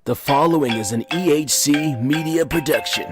The following is an EHC media production.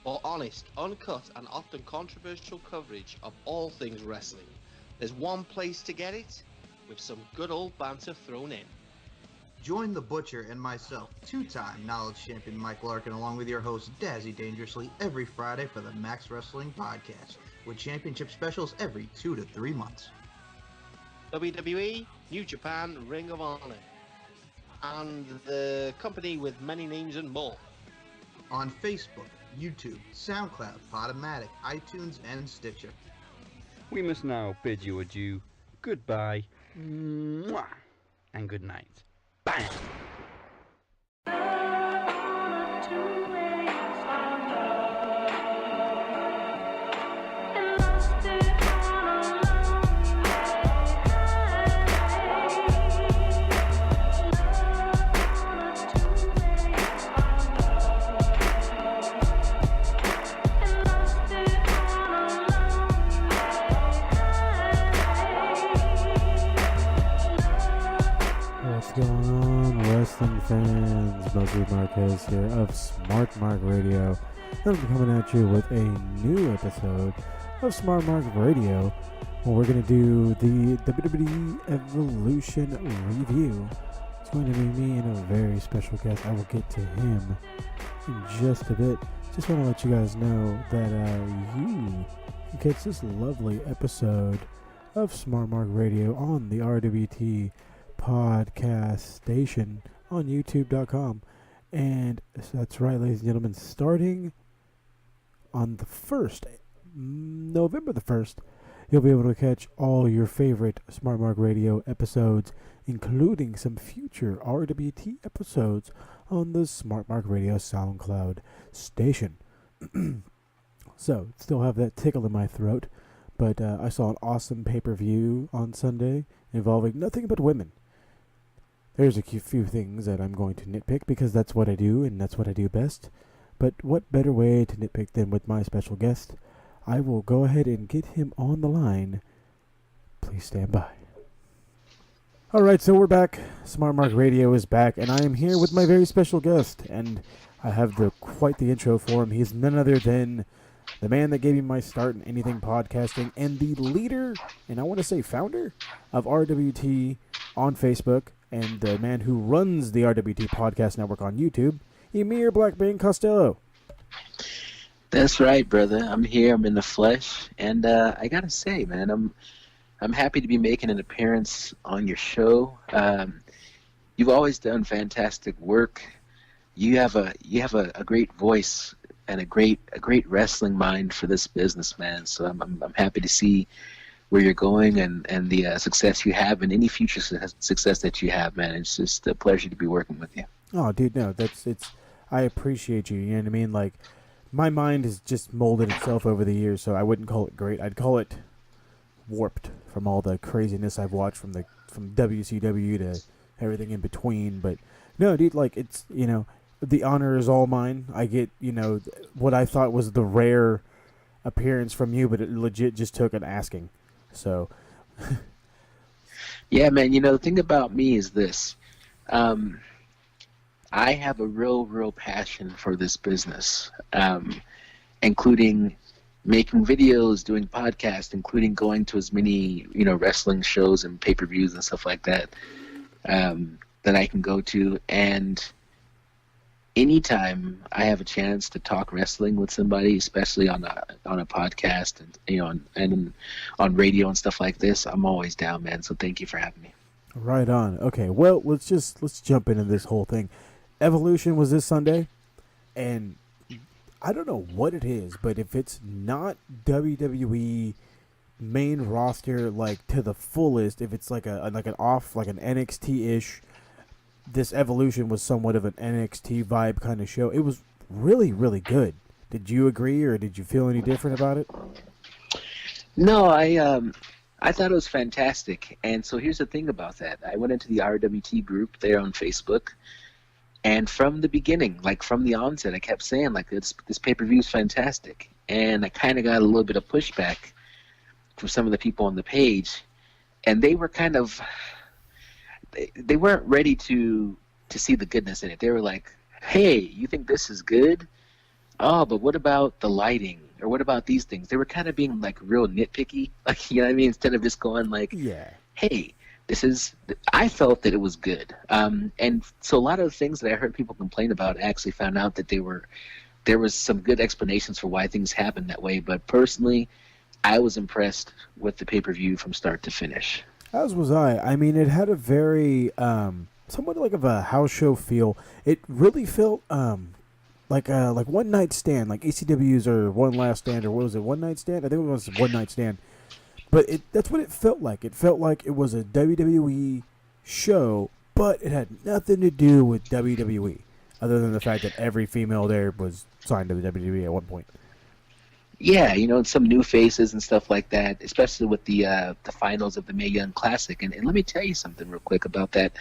For honest, uncut, and often controversial coverage of all things wrestling, there's one place to get it, with some good old banter thrown in. Join the Butcher and myself, two-time Knowledge Champion Mike Larkin, along with your host Dazzy Dangerously, every Friday for the Max Wrestling Podcast, with championship specials every 2 to 3 months. WWE, New Japan, Ring of Honor, and the company with many names and more. On Facebook, YouTube, SoundCloud, Podomatic, iTunes, and Stitcher. We must now bid you adieu, goodbye, mwah, and good night. Bam! What's going on, wrestling fans? Moses Marquez here of Smart Mark Radio. And I'm coming at you with a new episode of Smart Mark Radio, where we're going to do the WWE Evolution review. It's going to be me and a very special guest. I will get to him in just a bit. Just want to let you guys know that you can catch this lovely episode of Smart Mark Radio on the RWT podcast station on youtube.com. And that's right, ladies and gentlemen, starting on the 1st, November the 1st, you'll be able to catch all your favorite Smart Mark Radio episodes, including some future RWT episodes on the Smart Mark Radio SoundCloud station. So, still have that tickle in my throat, but I saw an awesome pay-per-view on Sunday involving nothing but women. There's a few things that I'm going to nitpick because that's what I do and that's what I do best. But what better way to nitpick than with my special guest? I will go ahead and get him on the line. Please stand by. Alright, so we're back. Smart Mark Radio is back, and I am here with my very special guest. And I have quite the intro for him. He's none other than the man that gave me my start in anything podcasting and the leader, and I want to say founder, of RWT on Facebook, and the man who runs the RWT Podcast Network on YouTube, Emir Blackbane Costello. That's right, brother. I'm here. I'm in the flesh, and I gotta say, man, I'm happy to be making an appearance on your show. You've always done fantastic work. You have a great voice and a great wrestling mind for this business, man. So I'm happy to see where you're going and the success you have and any future success that you have, man. It's just a pleasure to be working with you. Oh, dude, no, I appreciate you. You know what I mean? Like, my mind has just molded itself over the years, so I wouldn't call it great. I'd call it warped from all the craziness I've watched from WCW to everything in between. But no, dude, like, it's, you know, the honor is all mine. I get, you know, what I thought was the rare appearance from you, but it legit just took an asking. So, yeah, man. You know, the thing about me is this: I have a real passion for this business, including making videos, doing podcasts, including going to as many wrestling shows and pay-per-views and stuff like that that I can go to. And anytime I have a chance to talk wrestling with somebody, especially on a podcast and on radio and stuff like this, I'm always down, man. So thank you for having me. Right on. Okay, well, let's jump into this whole thing. Evolution was this Sunday, and I don't know what it is, but if it's not WWE main roster like to the fullest, if it's like an NXT-ish, this Evolution was somewhat of an NXT vibe kind of show. It was really, really good. Did you agree, or did you feel any different about it? No, I thought it was fantastic. And so here's the thing about that. I went into the RWT group there on Facebook, and from the beginning, like from the onset, I kept saying like this pay-per-view is fantastic. And I kind of got a little bit of pushback from some of the people on the page, and they were kind of they weren't ready to see the goodness in it. They were like, "Hey, you think this is good? Oh, but what about the lighting? Or what about these things?" They were kind of being like real nitpicky, like, you know what I mean? Instead of just going like, Yeah. "Hey, I felt that it was good." And so a lot of the things that I heard people complain about, I actually found out that there was some good explanations for why things happened that way. But personally, I was impressed with the pay-per-view from start to finish. As was I. I mean, it had a very somewhat like of a house show feel. It really felt like One Night Stand, like ECW's or One Last Stand, or what was it, One Night Stand? I think it was One Night Stand. But that's what it felt like. It felt like it was a WWE show, but it had nothing to do with WWE, other than the fact that every female there was signed to the WWE at one point. Yeah, you know, some new faces and stuff like that, especially with the finals of the Mae Young Classic. And let me tell you something real quick about that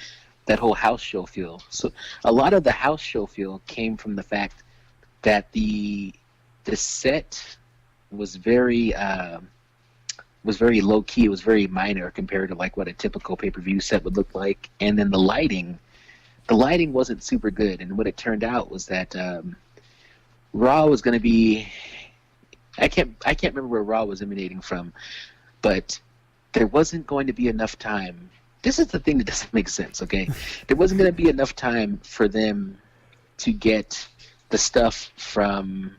whole house show feel. So a lot of the house show feel came from the fact that the set was very low key. It was very minor compared to like what a typical pay-per-view set would look like. And then the lighting wasn't super good. And what it turned out was that Raw was going to be, I can't remember where Raw was emanating from, but there wasn't going to be enough time. This is the thing that doesn't make sense, okay? There wasn't going to be enough time for them to get the stuff from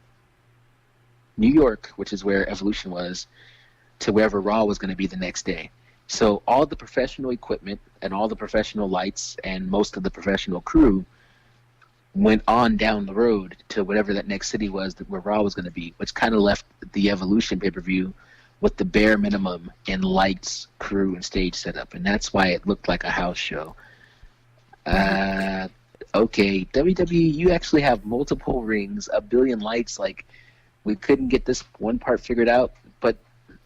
New York, which is where Evolution was, to wherever Raw was going to be the next day. So all the professional equipment and all the professional lights and most of the professional crew went on down the road to whatever that next city was where Raw was going to be, which kind of left the Evolution pay-per-view with the bare minimum in lights, crew, and stage setup, and that's why it looked like a house show. Okay, WWE, you actually have multiple rings, a billion lights. Like, we couldn't get this one part figured out, but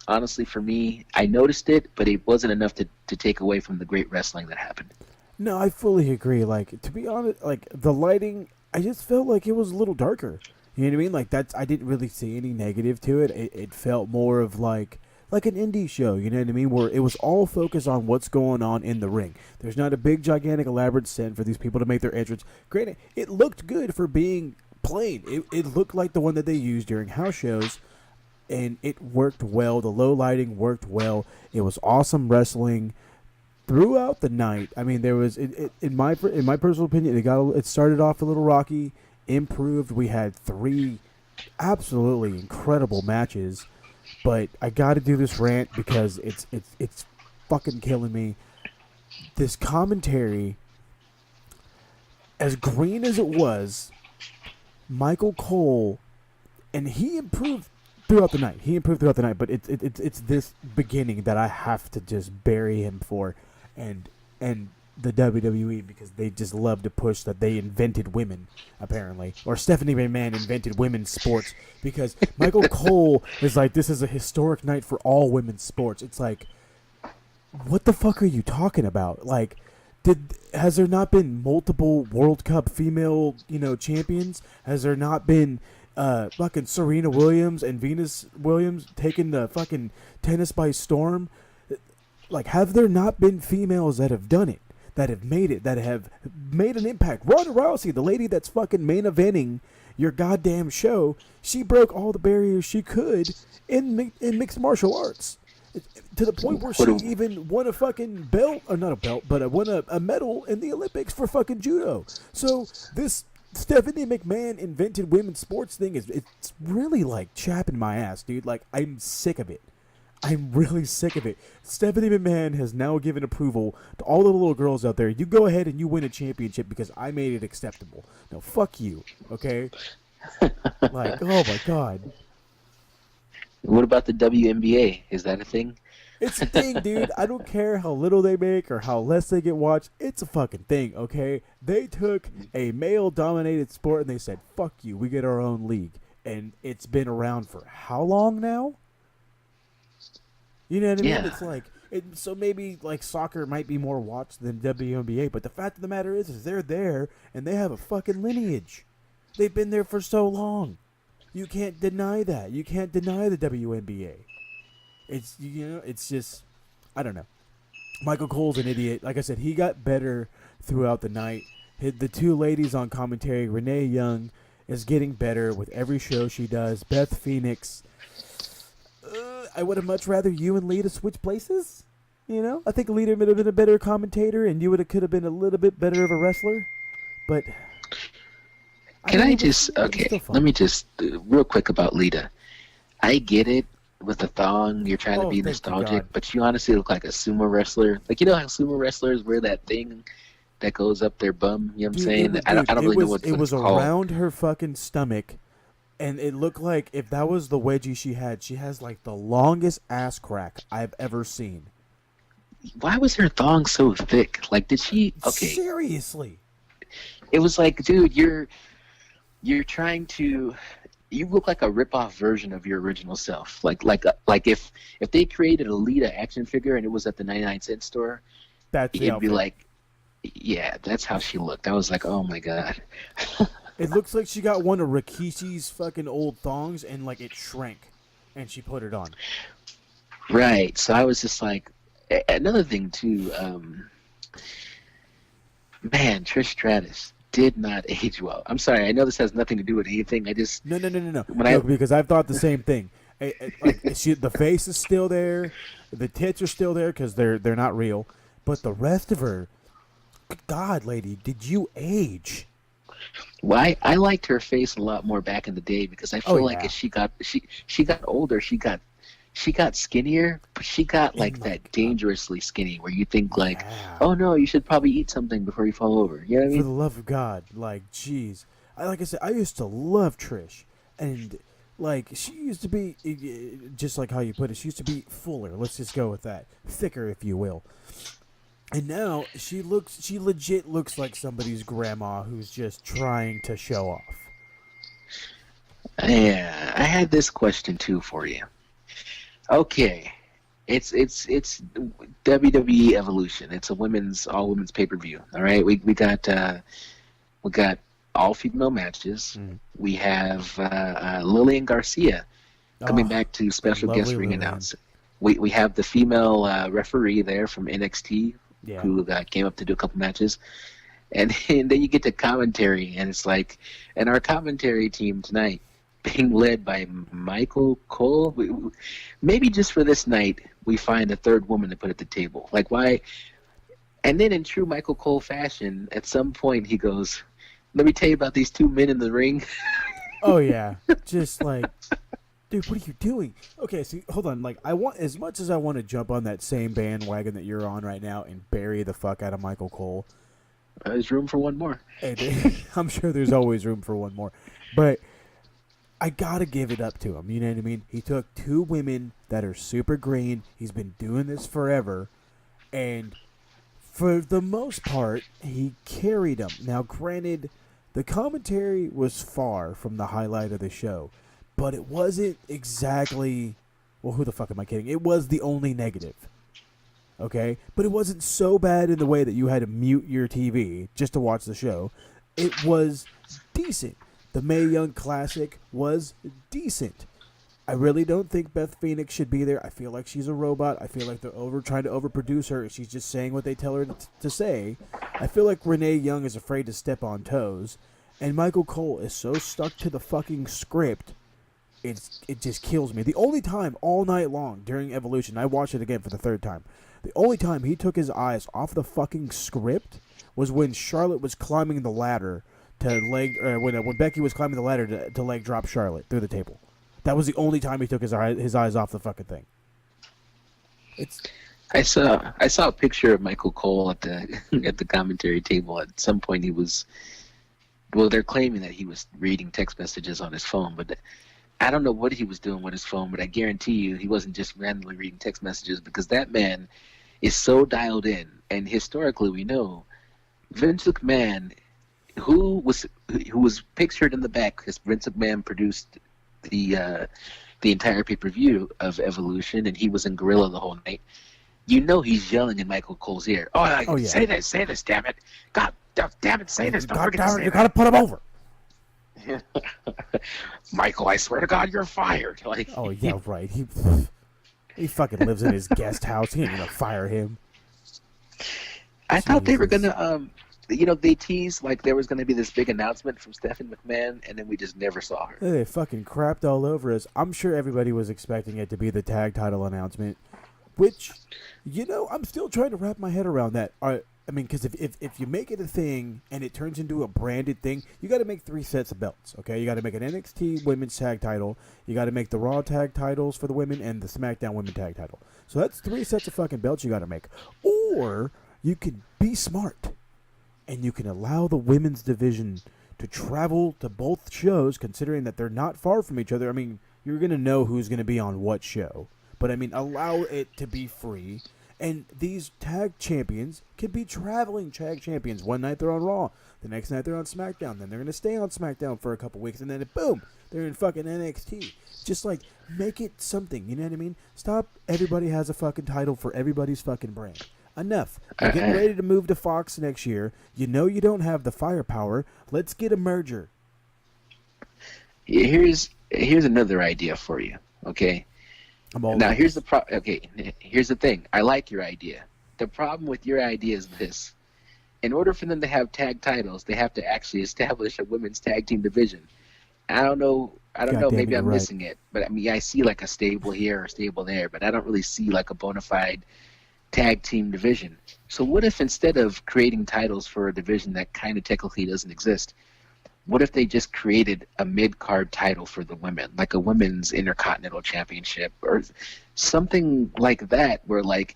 honestly, for me, I noticed it, but it wasn't enough to take away from the great wrestling that happened. No, I fully agree. Like, to be honest, like the lighting, I just felt like it was a little darker. You know what I mean? Like, I didn't really see any negative to it. It felt more of like an indie show, you know what I mean? Where it was all focused on what's going on in the ring. There's not a big, gigantic, elaborate set for these people to make their entrance. Granted, it looked good for being plain. It looked like the one that they used during house shows, and it worked well. The low lighting worked well. It was awesome wrestling throughout the night. I mean, there was, in my personal opinion, it started off a little rocky, improved. We had 3 absolutely incredible matches, but I got to do this rant because it's fucking killing me. This commentary, as green as it was, Michael Cole, and he improved throughout the night. But it's this beginning that I have to just bury him for, and the WWE, because they just love to push that they invented women, apparently. Or Stephanie McMahon invented women's sports, because Michael Cole is like, this is a historic night for all women's sports. It's like, what the fuck are you talking about? Like, has there not been multiple World Cup female, champions? Has there not been fucking Serena Williams and Venus Williams taking the fucking tennis by storm? Like, have there not been females that have done it? That have made it, that have made an impact? Ronda Rousey, the lady that's fucking main eventing your goddamn show, she broke all the barriers she could in mixed martial arts, to the point where she even won a fucking belt, or not a belt, but won a medal in the Olympics for fucking judo. So this Stephanie McMahon invented women's sports thing it's really like chapping my ass, dude. Like, I'm sick of it. I'm really sick of it. Stephanie McMahon has now given approval to all the little girls out there. You go ahead and you win a championship because I made it acceptable. No, fuck you, okay? Like, oh my god. What about the WNBA? Is that a thing? It's a thing, dude. I don't care how little they make or how less they get watched. It's a fucking thing, okay? They took a male-dominated sport and they said, fuck you, we get our own league. And it's been around for how long now? You know what I mean? Yeah. It's like, so maybe like soccer might be more watched than WNBA, but the fact of the matter is they're there and they have a fucking lineage. They've been there for so long. You can't deny that. You can't deny the WNBA. It's, you know, it's just, I don't know. Michael Cole's an idiot. Like I said, he got better throughout the night. The two ladies on commentary, Renee Young, is getting better with every show she does. Beth Phoenix, I would have much rather you and Lita switch places. You know, I think Lita would have been a better commentator, and you could have been a little bit better of a wrestler. But Let me just real quick about Lita. I get it. With the thong, you're trying to be nostalgic, but you honestly look like a sumo wrestler. Like, you know how sumo wrestlers wear that thing that goes up their bum? You know what I'm saying? I don't really know what it's called. It was around her fucking stomach, and it looked like if that was the wedgie she has like the longest ass crack I've ever seen. Why was her thong so thick? Like, did she... Okay. Seriously. It was like, dude, you're trying to... You look like a rip-off version of your original self. Like if they created a Lita action figure and it was at the 99-cent store, it'd be like, yeah, that's how she looked. I was like, oh my god. It looks like she got one of Rikishi's fucking old thongs and like it shrank, and she put it on. Right. So I was just like, another thing too. Man, Trish Stratus did not age well. I'm sorry. I know this has nothing to do with anything. I just no. Because I've thought the same thing. Like the face is still there, the tits are still there because they're not real, but the rest of her, God, lady, did you age? Well, I liked her face a lot more back in the day because I feel like as she got older, she got skinnier, but she got like that dangerously skinny where you think like, oh no, you should probably eat something before you fall over. You know what I mean? For the love of God, like, jeez. Like I said, I used to love Trish, and like she used to be, just like how you put it, she used to be fuller. Let's just go with that, thicker, if you will. And now she legit looks like somebody's grandma who's just trying to show off. Yeah, I had this question too for you. Okay, it's WWE Evolution. It's a all women's pay-per-view. All right, we got all female matches. We have Lillian Garcia coming back to special guest ring announcer. We have the female referee there from NXT who came up to do a couple matches. And then you get to commentary, and it's like, and our commentary team tonight being led by Michael Cole. Maybe just for this night, we find a third woman to put at the table. Like, why? And then in true Michael Cole fashion, at some point he goes, let me tell you about these two men in the ring. Oh, yeah. Just like, dude, what are you doing? Okay, so hold on. Like, as much as I want to jump on that same bandwagon that you're on right now and bury the fuck out of Michael Cole. There's room for one more. I'm sure there's always room for one more. But I gotta give it up to him. You know what I mean? He took two women that are super green. He's been doing this forever. And for the most part, he carried them. Now, granted, the commentary was far from the highlight of the show. But it wasn't exactly... Well, who the fuck am I kidding? It was the only negative. Okay? But it wasn't so bad in the way that you had to mute your TV just to watch the show. It was decent. The Mae Young Classic was decent. I really don't think Beth Phoenix should be there. I feel like she's a robot. I feel like they're trying to overproduce her. She's just saying what they tell her to say. I feel like Renee Young is afraid to step on toes. And Michael Cole is so stuck to the fucking script, it just kills me. The only time all night long during Evolution, I watched it again for the third time, the only time he took his eyes off the fucking script was when Charlotte was climbing the ladder when Becky was climbing the ladder to leg drop Charlotte through the table. That was the only time he took his eyes off the fucking thing. I saw a picture of Michael Cole at the commentary table. At some point, he was. Well, they're claiming that he was reading text messages on his phone, but I don't know what he was doing with his phone, but I guarantee you he wasn't just randomly reading text messages, because that man is so dialed in. And historically, we know Vince McMahon, who was pictured in the back, because Vince McMahon produced the entire pay-per-view of Evolution, and he was in Gorilla the whole night. You know he's yelling in Michael Cole's ear. Oh yeah. Say this, damn it. God damn it, say this. Don't forget to say you gotta put him over. Michael, I swear to God, you're fired. Like, oh yeah, right. He fucking lives in his guest house. He ain't gonna fire him. I thought they were gonna, they teased like there was gonna be this big announcement from Stephanie McMahon, and then we just never saw her. They fucking crapped all over us. I'm sure everybody was expecting it to be the tag title announcement, which, I'm still trying to wrap my head around that. Because if you make it a thing and it turns into a branded thing, you got to make 3 sets of belts, okay? You got to make an NXT Women's Tag Title, you got to make the Raw Tag Titles for the women, and the SmackDown Women Tag Title. So that's 3 sets of fucking belts you got to make. Or you can be smart, and you can allow the women's division to travel to both shows, considering that they're not far from each other. I mean, you're going to know who's going to be on what show. But, allow it to be free. And these tag champions could be traveling tag champions. One night they're on Raw. The next night they're on SmackDown. Then they're going to stay on SmackDown for a couple weeks. And then, boom, they're in fucking NXT. Just, make it something. You know what I mean? Stop everybody has a fucking title for everybody's fucking brand. Enough. We're getting ready to move to Fox next year. You know you don't have the firepower. Let's get a merger. Here's another idea for you, okay? Now, here's the thing. I like your idea. The problem with your idea is this. In order for them to have tag titles, they have to actually establish a women's tag team division. I don't know, maybe I'm missing it. But, I see like a stable here or a stable there, but I don't really see like a bona fide tag team division. So what if instead of creating titles for a division that kind of technically doesn't exist, what if they just created a mid-card title for the women, like a women's intercontinental championship or something like that, where like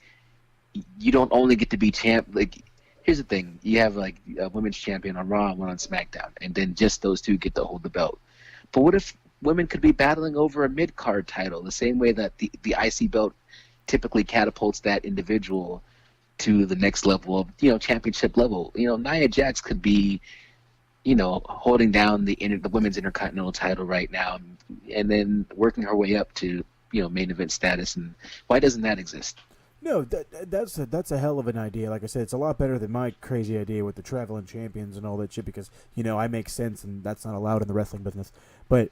you don't only get to be champ. Like, here's the thing: you have like a women's champion on Raw and one on SmackDown, and then just those two get to hold the belt. But what if women could be battling over a mid-card title, the same way that the IC belt typically catapults that individual to the next level of championship level? Nia Jax could be holding down the women's intercontinental title right now, and then working her way up to main event status. And why doesn't that exist? No, that's a hell of an idea. Like I said, it's a lot better than my crazy idea with the traveling champions and all that shit, because I make sense, and that's not allowed in the wrestling business. But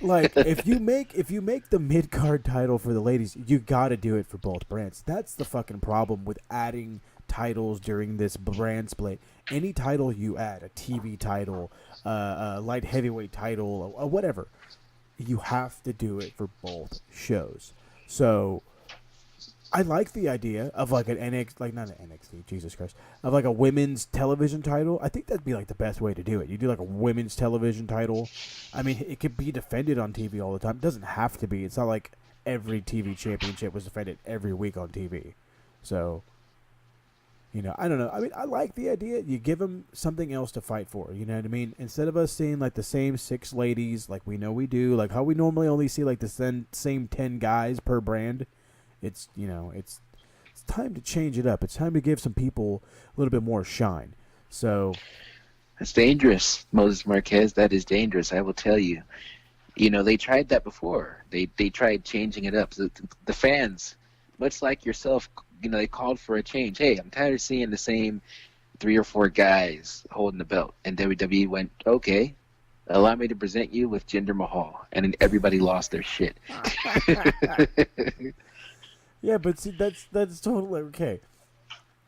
like, if you make the mid card title for the ladies, you got to do it for both brands. That's the fucking problem with adding titles during this brand split. Any title you add, a TV title, a light heavyweight title, or whatever, you have to do it for both shows. So I like the idea of like an not an NXT, Jesus Christ, of like a women's television title. I think that'd be like the best way to do it. You do like a women's television title. It could be defended on TV all the time. It doesn't have to be. It's not like every TV championship was defended every week on TV. So, I don't know. I like the idea. You give them something else to fight for. You know what I mean? Instead of us seeing like the same 6 ladies, like we know we do, like how we normally only see like the same 10 guys per brand. It's it's time to change it up. It's time to give some people a little bit more shine. So that's dangerous, Moses Marquez. That is dangerous. I will tell you. They tried that before. They tried changing it up. So the fans, much like yourself, they called for a change. Hey, I'm tired of seeing the same 3 or 4 guys holding the belt. And WWE went, okay, allow me to present you with Jinder Mahal. And then everybody lost their shit. Yeah, but see, that's totally okay.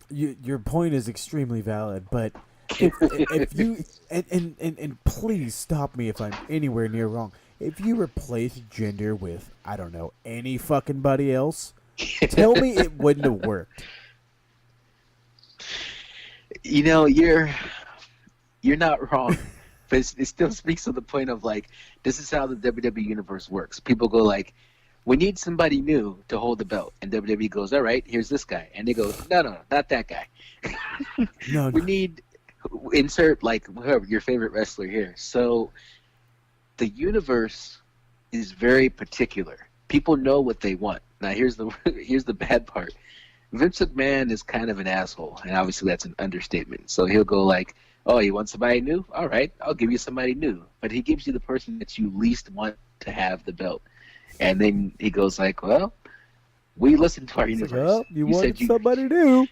Your point is extremely valid, but if you and please stop me if I'm anywhere near wrong. If you replace Jinder with, I don't know, any fucking buddy else, tell me it wouldn't have worked. You're not wrong. But it still speaks to the point of like, this is how the WWE universe works. People go like, we need somebody new to hold the belt. And WWE goes, all right, here's this guy. And they go, no, not that guy. No, we need, insert like whoever, your favorite wrestler here. So the universe is very particular. People know what they want. Now here's the bad part. Vince McMahon is kind of an asshole, and obviously that's an understatement. So he'll go like, "Oh, you want somebody new? All right, I'll give you somebody new." But he gives you the person that you least want to have the belt, and then he goes like, "Well, we listened to our It's universe. like, oh, you wanted said somebody new.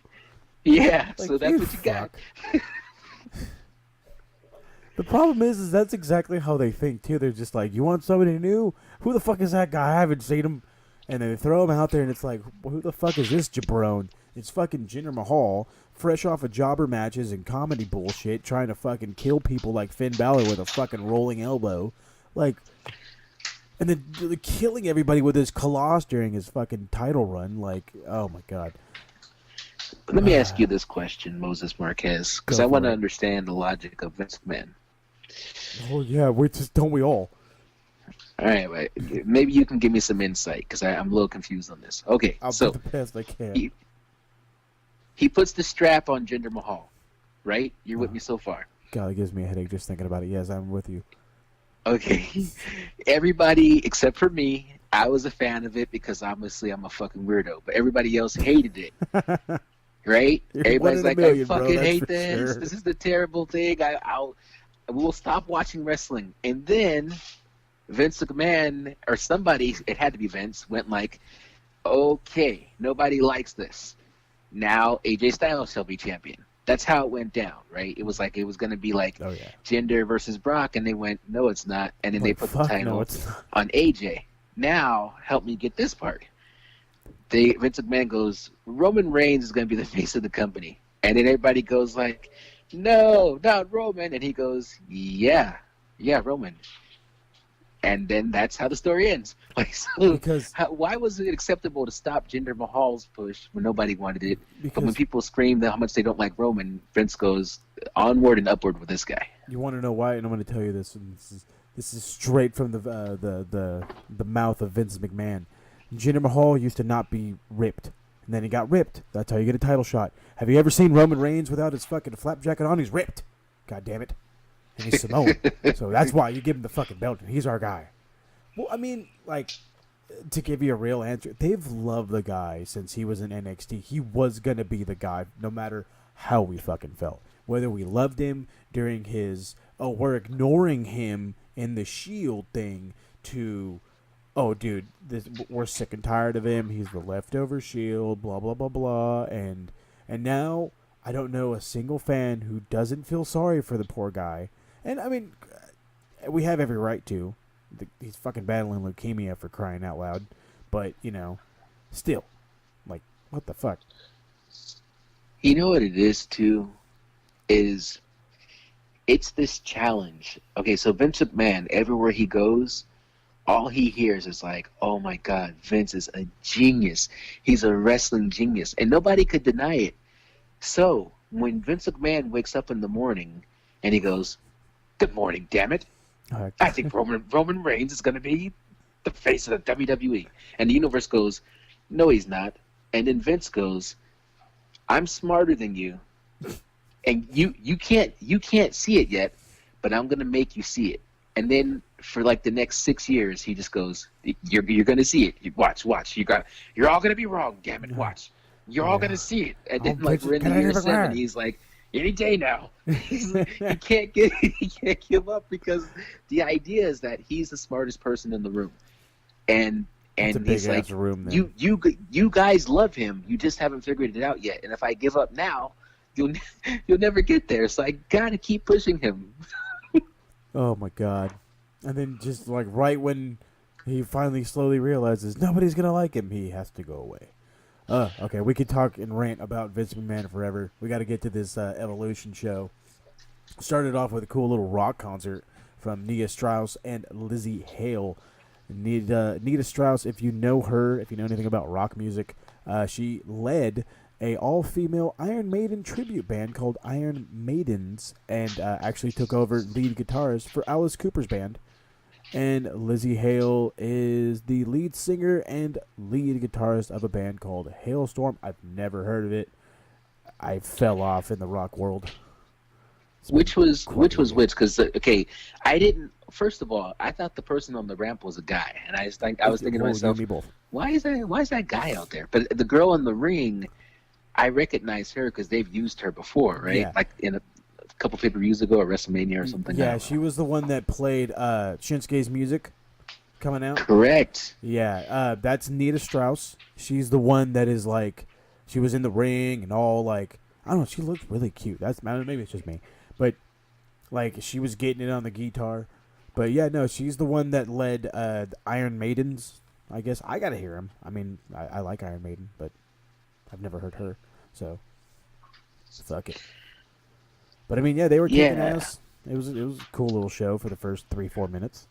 Yeah, Like, so that's what you got." The problem is that's exactly how they think too. They're just like, you want somebody new? Who the fuck is that guy? I haven't seen him. And they throw him out there, and it's like, who the fuck is this jabron? It's fucking Jinder Mahal, fresh off of jobber matches and comedy bullshit, trying to fucking kill people like Finn Balor with a fucking rolling elbow. Like, and then killing everybody with his Colossus during his fucking title run. Like, oh my god. Let me ask you this question, Moses Marquez, because Go I want for to it. understand the logic of Vince McMahon. Oh yeah, don't we all? All right, wait. Maybe you can give me some insight, because I'm a little confused on this. Okay, I'll so do the best I can. he puts the strap on Jinder Mahal, right? You're with me so far. God, it gives me a headache just thinking about it. Yes, I'm with you. Okay. Everybody except for me, I was a fan of it because obviously I'm a fucking weirdo, but everybody else hated it. Right? You're Everybody's one in a like, million, I bro, fucking that's hate for this. sure. This is the terrible thing. We'll stop watching wrestling. And then Vince McMahon, or somebody, it had to be Vince, went like, okay, nobody likes this. Now AJ Styles shall be champion. That's how it went down, right? It was like it was going to be like Oh yeah. Jinder versus Brock, and they went, no, it's not. And then they Like, put the fuck title no, it's not. on AJ. Now, help me get this part. Vince McMahon goes, Roman Reigns is going to be the face of the company. And then everybody goes like, no, not Roman. And he goes, yeah, Roman. And then that's how the story ends. Like, so Because why was it acceptable to stop Jinder Mahal's push when nobody wanted it? But when because people scream how much they don't like Roman, Vince goes onward and upward with this guy. you want to know why, and I'm going to tell you this. And this is straight from the mouth of Vince McMahon. Jinder Mahal used to not be ripped, and then he got ripped. That's how you get a title shot. Have you ever seen Roman Reigns without his fucking flap jacket on? He's ripped. God damn it. And he's Samoan. So that's why you give him the fucking belt, and he's our guy. Well, I mean, like, to give you a real answer, they've loved the guy since he was in NXT. He was going to be the guy no matter how we fucking felt. Whether we loved him during his, oh, we're ignoring him in the Shield thing, to, oh, dude, we're sick and tired of him. He's the leftover Shield, blah, blah, blah, blah. And now I don't know a single fan who doesn't feel sorry for the poor guy. And, I mean, we have every right to. He's fucking battling leukemia, for crying out loud. But, you know, still, like, what the fuck? You know what it is, too? It's this challenge. Okay, so Vince McMahon, everywhere he goes, all he hears is like, oh my God, Vince is a genius. He's a wrestling genius. And nobody could deny it. So, when Vince McMahon wakes up in the morning and he goes, good morning, damn it. I think Roman Reigns is going to be the face of the WWE. And the universe goes, no, he's not. And then Vince goes, I'm smarter than you. And you can't see it yet, but I'm going to make you see it. And then for like the next 6 years, he just goes, you're going to see it. Watch. You're all going to be wrong, damn it. Watch. You're all going to see it. And then like we're in the year 7, he's like, any day now. He can't give up, because the idea is that he's the smartest person in the room. And he's like, room, then. you guys love him. You just haven't figured it out yet. And if I give up now, you'll never get there. So I gotta keep pushing him. Oh my God. And then just like right when he finally slowly realizes nobody's gonna like him, he has to go away. Okay, we could talk and rant about Vince McMahon forever. We got to get to this Evolution show. Started off with a cool little rock concert from Nia Strauss and Lizzie Hale. Nita Strauss, if you know her, if you know anything about rock music, she led a all-female Iron Maiden tribute band called Iron Maidens, and actually took over lead guitarist for Alice Cooper's band. And Lizzie Hale is the lead singer and lead guitarist of a band called Hailstorm. I've never heard of it. I fell off in the rock world. Which was which? Because okay, I didn't. First of all, I thought the person on the ramp was a guy, and I was thinking to myself, why is that guy out there? But the girl in the ring, I recognize her because they've used her before, right? Yeah. Like in a couple pay-per-views ago, at WrestleMania or something. Yeah, she was the one that played Shinsuke's music coming out. Correct. Yeah, that's Nita Strauss. She's the one that is like, she was in the ring and all like, I don't know, she looks really cute. Maybe it's just me, but like she was getting it on the guitar. But yeah, no, she's the one that led the Iron Maidens. I guess I gotta hear him. I mean, I like Iron Maiden, but I've never heard her, so fuck it. But I mean, yeah, they were kicking ass. It was a cool little show for the first 3-4 minutes.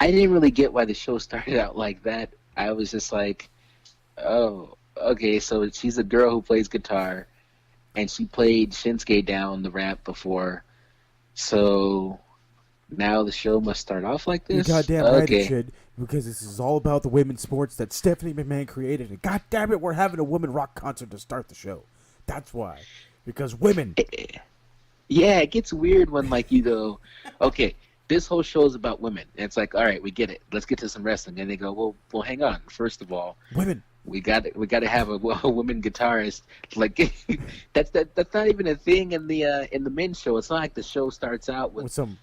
I didn't really get why the show started out like that. I was just like, oh, okay, so she's a girl who plays guitar, and she played Shinsuke down the ramp before, so now the show must start off like this? You're goddamn right it should, because this is all about the women's sports that Stephanie McMahon created, and goddamn it, we're having a women rock concert to start the show. That's why. Because women. Yeah, it gets weird when, like, you go, okay, this whole show is about women. And it's like, all right, we get it. Let's get to some wrestling. And they go, well, hang on. First of all, women. We got to have a woman guitarist. Like that's not even a thing in the men's show. It's not like the show starts out with some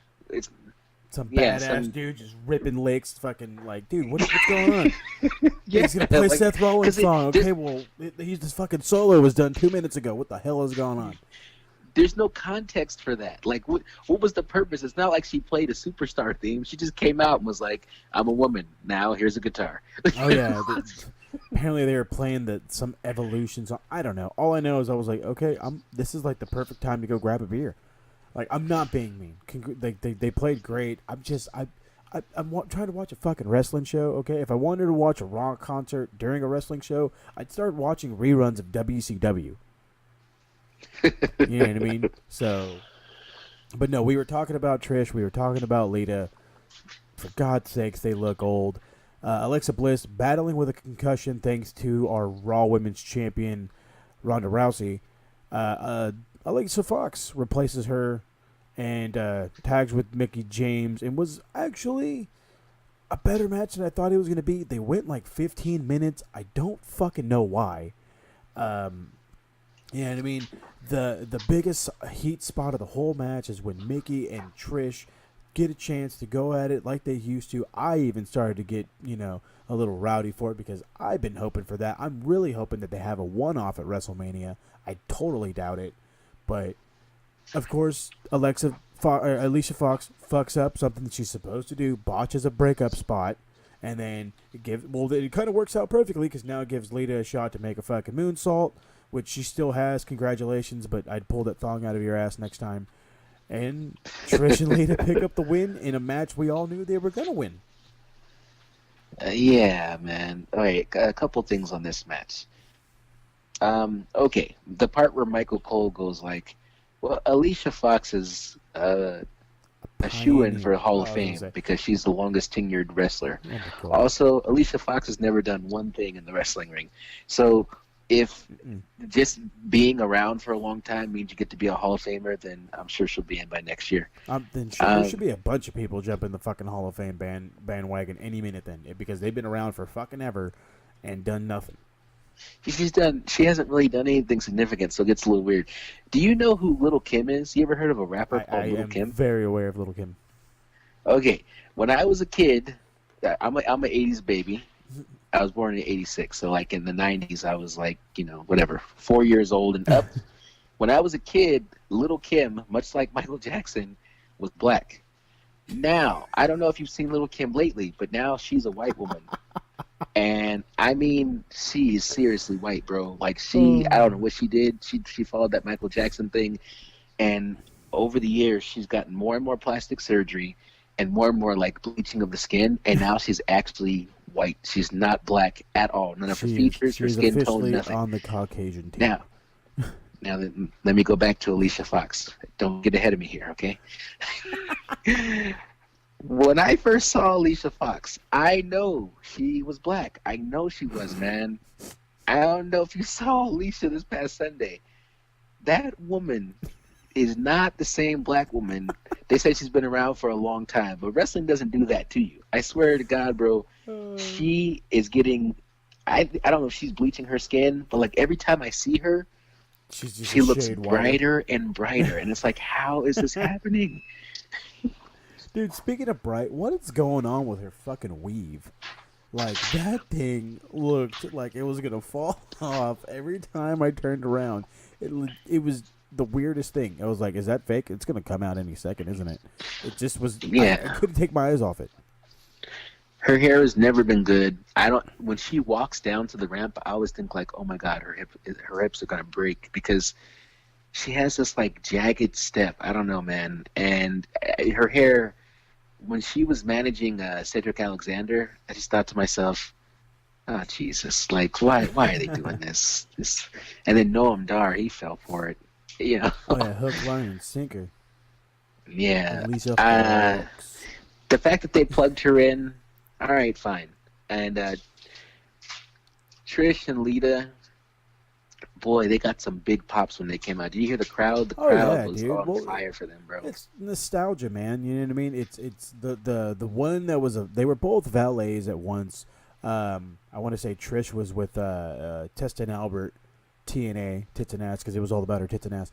badass dude just ripping licks, fucking like, dude, what's going on? Yeah, he's gonna play like, Seth Rollins' song. Okay, well, his fucking solo was done 2 minutes ago. What the hell is going on? There's no context for that. Like, what was the purpose? It's not like she played a superstar theme. She just came out and was like, I'm a woman. Now here's a guitar. Oh, yeah. Apparently they were playing some Evolution song. I don't know. All I know is I was like, okay, this is like the perfect time to go grab a beer. Like, I'm not being mean. They played great. I'm trying to watch a fucking wrestling show, okay? If I wanted to watch a rock concert during a wrestling show, I'd start watching reruns of WCW. You know what I mean? So, but no, we were talking about Trish. We were talking about Lita. For God's sakes, they look old. Alexa Bliss battling with a concussion thanks to our Raw Women's Champion, Ronda Rousey. Alexa Fox replaces her and tags with Mickie James, and was actually a better match than I thought it was going to be. They went like 15 minutes. I don't fucking know why. Yeah, I mean, the biggest heat spot of the whole match is when Mickie and Trish get a chance to go at it like they used to. I even started to get, a little rowdy for it because I've been hoping for that. I'm really hoping that they have a one-off at WrestleMania. I totally doubt it. But, of course, Alicia Fox fucks up something that she's supposed to do, botches a breakup spot, and then it kind of works out perfectly because now it gives Lita a shot to make a fucking moonsault, which she still has. Congratulations, but I'd pull that thong out of your ass next time. And Trish and Lita pick up the win in a match we all knew they were going to win. Yeah, man. All right, a couple things on this match. Okay, the part where Michael Cole goes like, well, Alicia Fox is a shoo-in for Hall of Fame because she's the longest tenured wrestler. Oh, also, Alicia Fox has never done one thing in the wrestling ring. So if just being around for a long time means you get to be a Hall of Famer, then I'm sure she'll be in by next year. Then there should be a bunch of people jumping the fucking Hall of Fame bandwagon any minute then, because they've been around for fucking ever and done nothing. She hasn't really done anything significant, so it gets a little weird. Do you know who Little Kim is? You ever heard of a rapper called Little Kim? I am very aware of Little Kim. Okay, when I was a kid, I'm an 80s baby. I was born in 86, so like in the 90s, I was like, 4 years old and up. When I was a kid, Little Kim, much like Michael Jackson, was black. Now, I don't know if you've seen Little Kim lately, but now she's a white woman. And I mean, she is seriously white, bro. Like I don't know what she did. She followed that Michael Jackson thing, and over the years, she's gotten more and more plastic surgery, and more like bleaching of the skin, and now she's actually white. She's not black at all. None of her features, her skin tone, nothing. On the Caucasian team. Now let me go back to Alicia Fox. Don't get ahead of me here, okay? When I first saw Alicia Fox, I know she was black. I know she was, man. I don't know if you saw Alicia this past Sunday. That woman is not the same black woman. They say she's been around for a long time, but wrestling doesn't do that to you. I swear to God, bro, she is getting. I don't know if she's bleaching her skin, but like every time I see her, she looks brighter and brighter, and it's like, how is this happening? Dude, speaking of bright, what is going on with her fucking weave? Like, that thing looked like it was going to fall off every time I turned around. It was the weirdest thing. I was like, is that fake? It's going to come out any second, isn't it? It just was. Yeah. I couldn't take my eyes off it. Her hair has never been good. When she walks down to the ramp, I always think like, oh my God, her hips are going to break because she has this like jagged step. I don't know, man. And her hair, when she was managing Cedric Alexander, I just thought to myself, oh, Jesus, like, why are they doing this? And then Noam Dar, he fell for it. You know? Oh, yeah, hook, line, and sinker. Yeah. The fact that they plugged her in, all right, fine. And Trish and Lita, boy, they got some big pops when they came out. Did you hear the crowd? The crowd was on fire for them, bro. It's nostalgia, man. You know what I mean? It's the one that was they were both valets at once. I want to say Trish was with Testa and Albert, TNA, tits and ass, because it was all about her tits and ass.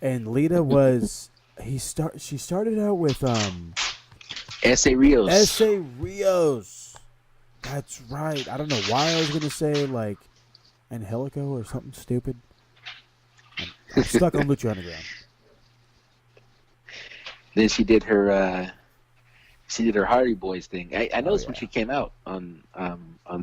And Lita was she started out with S.A. Rios. S.A. Rios. That's right. I don't know why I was gonna say like Angelico or something stupid. I'm stuck on Lucha Underground. Then she did her Hardy Boys thing. I noticed when she came out on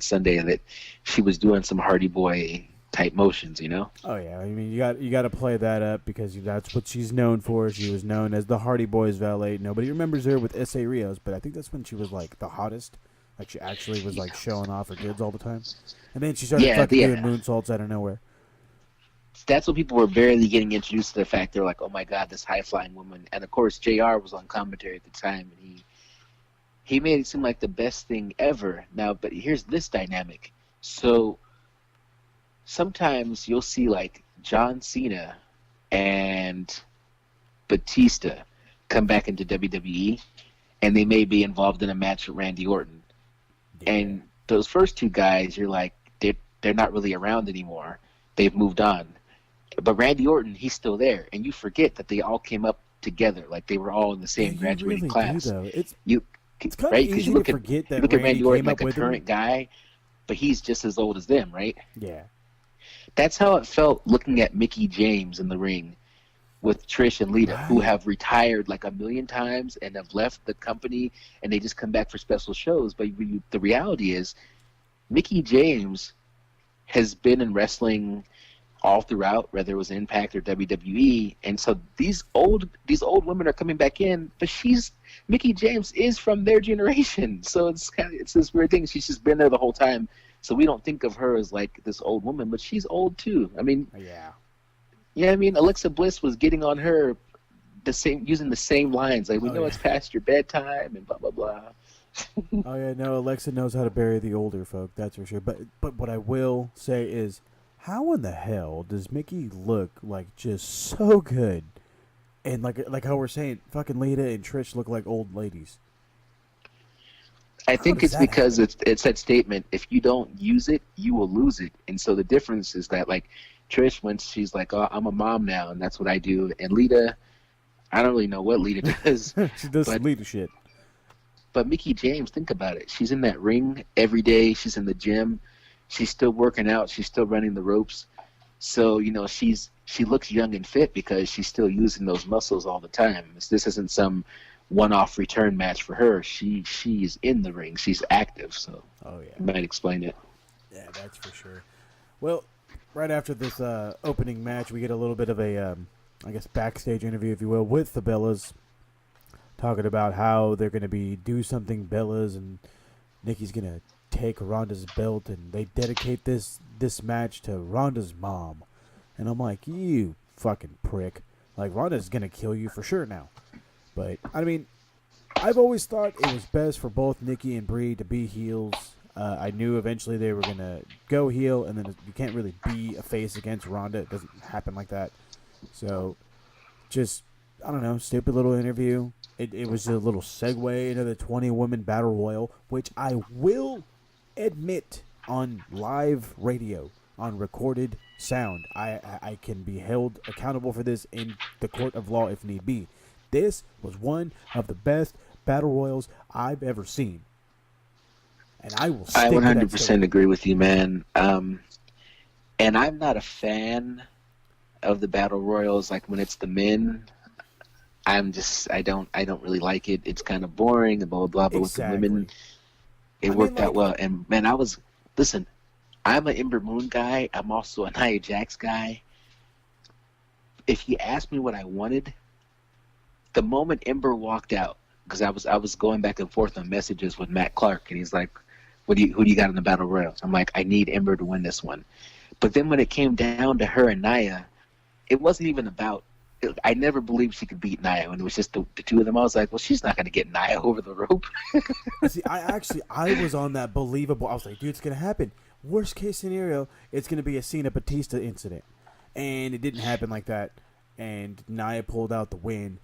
Sunday that she was doing some Hardy Boy type motions, you know? Oh yeah, I mean you got to play that up because that's what she's known for. She was known as the Hardy Boys valet. Nobody remembers her with S.A. Rios, but I think that's when she was like the hottest. Like she actually was like showing off her goods all the time. And then she started fucking doing moonsaults out of nowhere. That's when people were barely getting introduced to the fact they're like, oh my God, this high flying woman. And of course JR was on commentary at the time, and he made it seem like the best thing ever. Now, but here's this dynamic. So sometimes you'll see like John Cena and Batista come back into WWE, and they may be involved in a match with Randy Orton. Yeah. And those first two guys, you're like, they're not really around anymore. They've moved on. But Randy Orton, he's still there, and you forget that they all came up together, like they were all in the same graduating really class. Do, though. It's kind of easy to forget that Randy Orton like a current guy, but he's just as old as them, right? Yeah. That's how it felt looking at Mickie James in the ring with Trish and Lita, who have retired like a million times and have left the company, and they just come back for special shows. But the reality is, Mickie James has been in wrestling all throughout, whether it was Impact or WWE, and so these old women are coming back in, but Mickie James is from their generation, so it's this weird thing. She's just been there the whole time, so we don't think of her as like this old woman, but she's old too. I mean, yeah, I mean, Alexa Bliss was getting on her using the same lines, like we know it's past your bedtime and blah blah blah. Oh yeah, no, Alexa knows how to bury the older folk, that's for sure. But what I will say is, how in the hell does Mickie look like just so good? And like how we're saying, fucking Lita and Trish look like old ladies. I think it's because it's that statement, if you don't use it, you will lose it. And so the difference is that like Trish, when she's like, oh, I'm a mom now, and that's what I do. And Lita, I don't really know what Lita does. She does some Lita shit. But Mickie James, think about it. She's in that ring every day. She's in the gym. She's still working out. She's still running the ropes. So, you know, she looks young and fit because she's still using those muscles all the time. This isn't some one-off return match for her. She's in the ring. She's active. So you might explain it. Yeah, that's for sure. Well, right after this opening match, we get a little bit of a, I guess, backstage interview, if you will, with the Bellas, talking about how they're going to do something Bellas, and Nikki's going to take Ronda's belt, and they dedicate this match to Ronda's mom. And I'm like, you fucking prick. Like, Ronda's going to kill you for sure now. But, I mean, I've always thought it was best for both Nikki and Brie to be heels. I knew eventually they were going to go heel, and then you can't really be a face against Ronda. It doesn't happen like that. So, just, I don't know, stupid little interview. It was a little segue into the 20-woman battle royal, which I will admit on live radio, on recorded sound. I can be held accountable for this in the court of law if need be. This was one of the best battle royals I've ever seen. And I will stick I with that 100% statement. agree with you, man. And I'm not a fan of the battle royals. Like when it's the men, I don't really like it. It's kind of boring and blah blah blah. But with the women, it worked out well. And man, listen. I'm an Ember Moon guy. I'm also a Nia Jax guy. If you asked me what I wanted, the moment Ember walked out, because I was going back and forth on messages with Matt Clark, and he's like, who do you got in the battle royals? I'm like, I need Ember to win this one. But then when it came down to her and Nia, it wasn't even about. I never believed she could beat Nia when it was just the two of them. I was like, well, she's not going to get Nia over the rope. See, I was on that believable. I was like, dude, it's going to happen. Worst case scenario, it's going to be a Cena Batista incident. And it didn't happen like that. And Nia pulled out the win.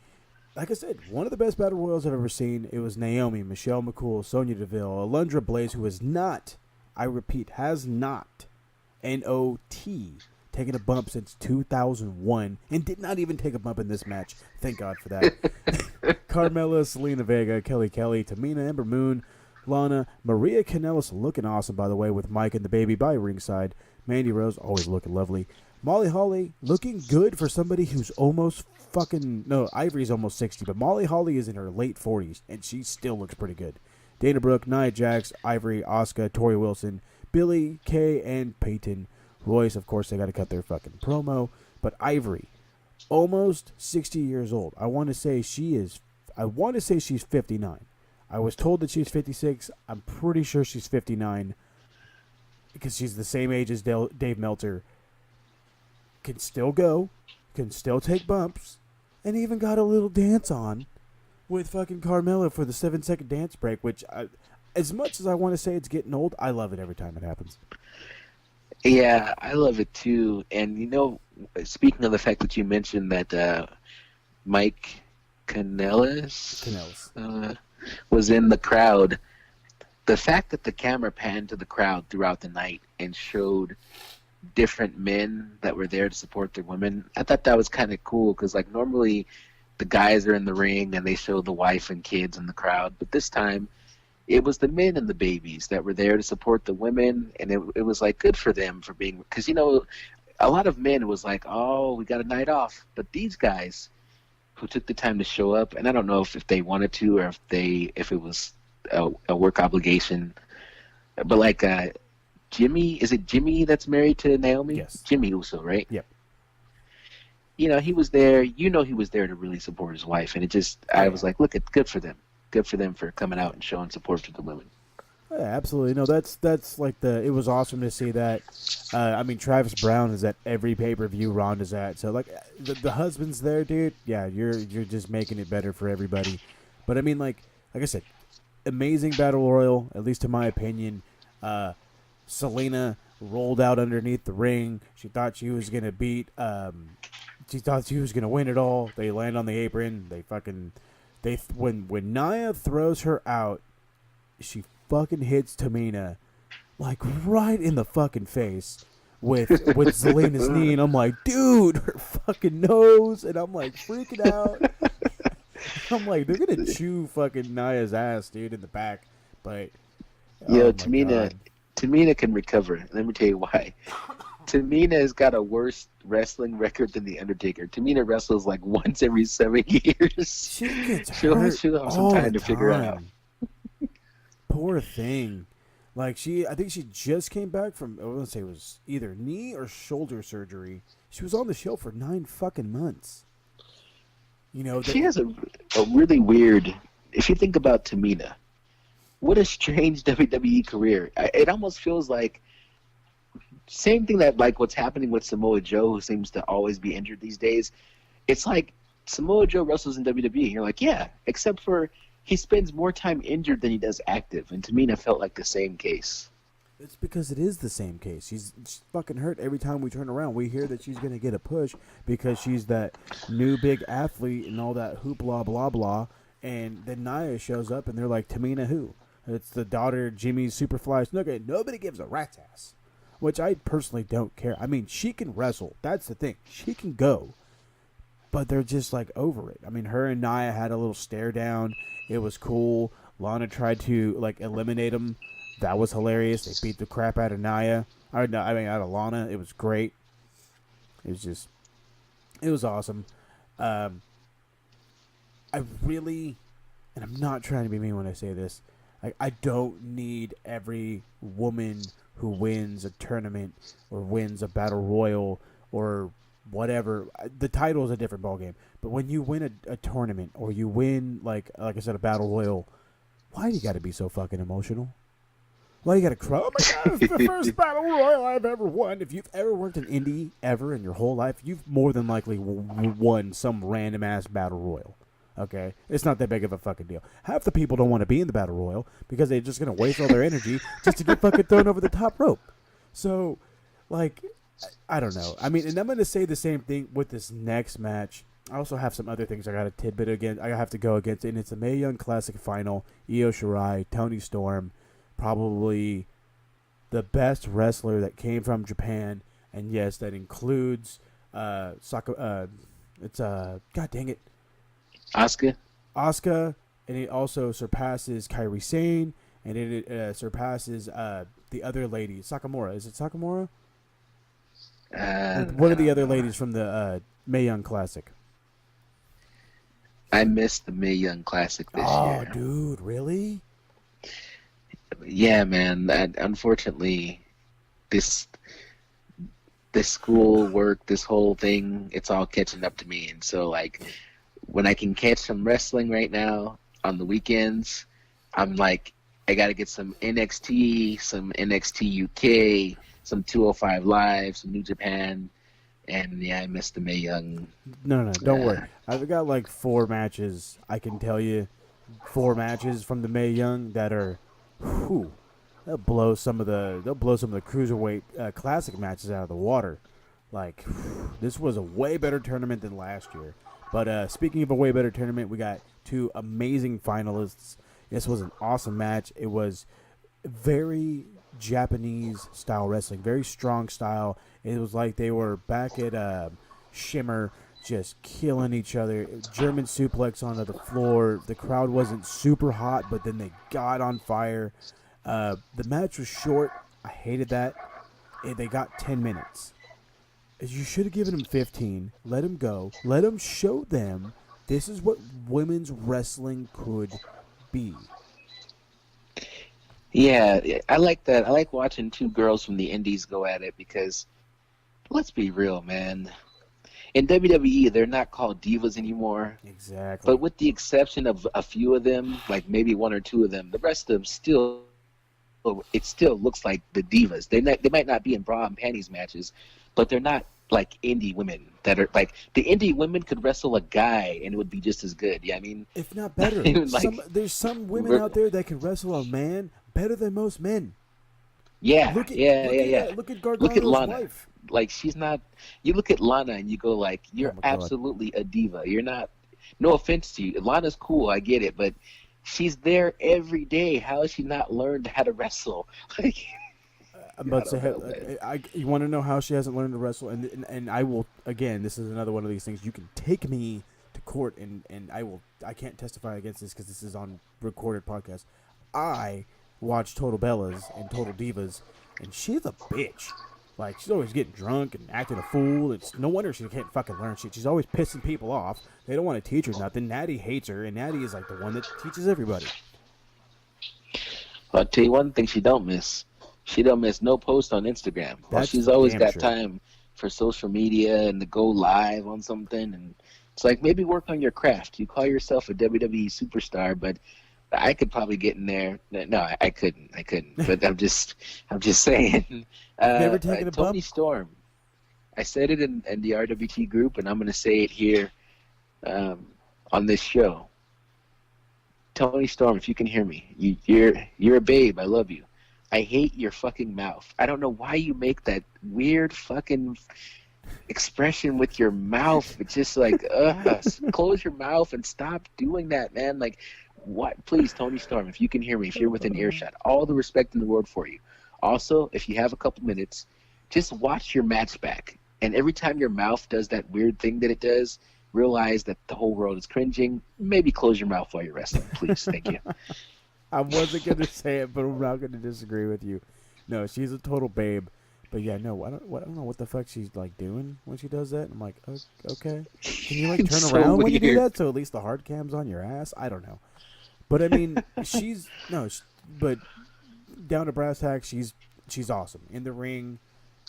Like I said, one of the best battle royals I've ever seen. It was Naomi, Michelle McCool, Sonya Deville, Alundra Blaze, who has not, I repeat, has not, N-O-T, taken a bump since 2001 and did not even take a bump in this match. Thank God for that. Carmella, Selena Vega, Kelly, Tamina, Ember Moon, Lana, Maria Kanellis looking awesome, by the way, with Mike and the baby by ringside. Mandy Rose always looking lovely. Molly Holly looking good for somebody who's almost Ivory's almost 60, but Molly Holly is in her late 40s, and she still looks pretty good. Dana Brooke, Nia Jax, Ivory, Asuka, Tori Wilson, Billy, Kay, and Peyton Royce. Of course, they got to cut their fucking promo, but Ivory, almost 60 years old. I want to say she's 59. I was told that she's 56. I'm pretty sure she's 59 because she's the same age as Dave Meltzer. Can still go, can still take bumps, and even got a little dance on with fucking Carmella for the 7-second dance break, which, as much as I want to say it's getting old, I love it every time it happens. Yeah, I love it too. And, speaking of the fact that you mentioned that Mike Kanellis was in the crowd, the fact that the camera panned to the crowd throughout the night and showed different men that were there to support their women, I thought that was kind of cool because, like, normally the guys are in the ring and they show the wife and kids in the crowd, but this time it was the men and the babies that were there to support the women, and it was like good for them for being, because a lot of men was like, oh, we got a night off, but these guys who took the time to show up, and I don't know if they wanted to or if it was a work obligation, but like Jimmy, is it Jimmy that's married to Naomi? Yes. Jimmy Uso, right? Yep. He was there. He was there to really support his wife, and I was like, look, it's good for them. Good for them for coming out and showing support to the women. Yeah, absolutely. No, that's like it was awesome to see that. Travis Brown is at every pay-per-view Ronda's at. So, like, the husband's there, dude. Yeah, you're just making it better for everybody. But, I mean, like I said, amazing battle royal, at least in my opinion. Selena rolled out underneath the ring. She thought she was going to beat she thought she was going to win it all. They land on the apron. When Nia throws her out, she fucking hits Tamina like right in the fucking face with Selena's knee, and I'm like, dude, her fucking nose, and I'm like freaking out. I'm like, they're going to chew fucking Nia's ass, dude, in the back. But Tamina can recover. Let me tell you why. Tamina has got a worse wrestling record than The Undertaker. Tamina wrestles like once every 7 years. She gets hurt she'll have some time to figure it out. Poor thing. Like, I think she just came back from, I want to say it was either knee or shoulder surgery. She was on the show for 9 fucking months. She has a really weird, if you think about Tamina, what a strange WWE career. It almost feels like same thing that like what's happening with Samoa Joe, who seems to always be injured these days. It's like Samoa Joe wrestles in WWE. You're like, yeah, except for he spends more time injured than he does active. And Tamina felt like the same case. It's because it is the same case. She's fucking hurt every time we turn around. We hear that she's going to get a push because she's that new big athlete and all that hoopla, blah, blah. And then Nia shows up and they're like, Tamina who? It's the daughter of Jimmy Superfly Snuka. Nobody gives a rat's ass, which I personally don't care. I mean, she can wrestle. That's the thing. She can go. But they're just like over it. I mean, her and Nia had a little stare down. It was cool. Lana tried to like eliminate them. That was hilarious. They beat the crap out of Nia. Out of Lana. It was great. It was awesome. I really, and I'm not trying to be mean when I say this, I don't need every woman who wins a tournament or wins a battle royal or whatever. The title is a different ballgame. But when you win a tournament or you win, like I said, a battle royal, why do you got to be so fucking emotional? Why do you got to cry? Oh my God, it's the first battle royal I've ever won. If you've ever worked an indie ever in your whole life, you've more than likely won some random ass battle royal. Okay? It's not that big of a fucking deal. Half the people don't want to be in the battle royal because they're just going to waste all their energy just to get fucking thrown over the top rope. So, like, I don't know. I mean, and I'm going to say the same thing with this next match. I also have some other things I got a tidbit again. I have to go against, and it's a Mae Young Classic final. Io Shirai, Toni Storm, probably the best wrestler that came from Japan, and yes, that includes God dang it, Asuka, and it also surpasses Kairi Sane, and it surpasses the other lady, Sakamura. Is it Sakamura? One of the other ladies from the Mae Young Classic. I missed the Mae Young Classic this year. Oh, dude, really? Yeah, man. Unfortunately, this school work, this whole thing, it's all catching up to me. And so, like, when I can catch some wrestling right now on the weekends, I'm like, I got to get some NXT, some NXT UK, some 205 Live, some New Japan. And yeah, I missed the Mae Young. No, don't worry. I've got like 4 matches. I can tell you 4 matches from the Mae Young that are, they'll blow some of the cruiserweight classic matches out of the water. Like, this was a way better tournament than last year. But speaking of a way better tournament, we got 2 amazing finalists. This was an awesome match. It was very Japanese style wrestling, very strong style. It was like they were back at Shimmer, just killing each other. German suplex onto the floor. The crowd wasn't super hot, but then they got on fire. The match was short. I hated that. They got 10 minutes. You should have given them 15. Let them go. Let them show them this is what women's wrestling could be. Yeah, I like that. I like watching 2 girls from the indies go at it because, let's be real, man. In WWE, they're not called divas anymore. Exactly. But with the exception of a few of them, like maybe 1 or 2 of them, the rest of them still looks like the divas. They might not be in bra and panties matches, but they're not like indie women that are like the indie women could wrestle a guy and it would be just as good. Yeah, I mean, if not better. There's some women out there that can wrestle a man better than most men. Yeah, Look at Gargano's Look at Lana. wife. Like, she's not. You look at Lana and you go like, you're absolutely a diva. You're not. No offense to you, Lana's cool. I get it, but she's there every day. How has she not learned how to wrestle? Like, I'm about to say, you want to know how she hasn't learned to wrestle, and I will, again, this is another one of these things. You can take me to court, and I can't testify against this because this is on recorded podcast. I watch Total Bellas and Total Divas, and she's a bitch. Like, she's always getting drunk and acting a fool. It's no wonder she can't fucking learn shit. She's always pissing people off. They don't want to teach her nothing. Natty hates her, and Natty is like the one that teaches everybody. I'll tell you one thing she don't miss. She don't miss no post on Instagram. She's always got time for social media and to go live on something. And it's like, maybe work on your craft. You call yourself a WWE superstar, but I could probably get in there. No, I couldn't. But I'm just saying. Never taken a bump? Toni Storm. I said it in the RWT group, and I'm going to say it here on this show. Toni Storm, if you can hear me, you're a babe. I love you. I hate your fucking mouth. I don't know why you make that weird fucking expression with your mouth. It's just like, close your mouth and stop doing that, man. Like, what? Please, Tony Storm, if you can hear me, if you're within earshot, all the respect in the world for you. Also, if you have a couple minutes, just watch your match back. And every time your mouth does that weird thing that it does, realize that the whole world is cringing. Maybe close your mouth while you're wrestling, please. Thank you. I wasn't going to say it, but I'm not going to disagree with you. No, she's a total babe. But yeah, no, I don't know what the fuck she's like doing when she does that. I'm like, okay. Can you like turn So around when you do weird. that so at least the hard cam's on your ass? I don't know. But I mean, but down to brass tacks, she's awesome. In the ring,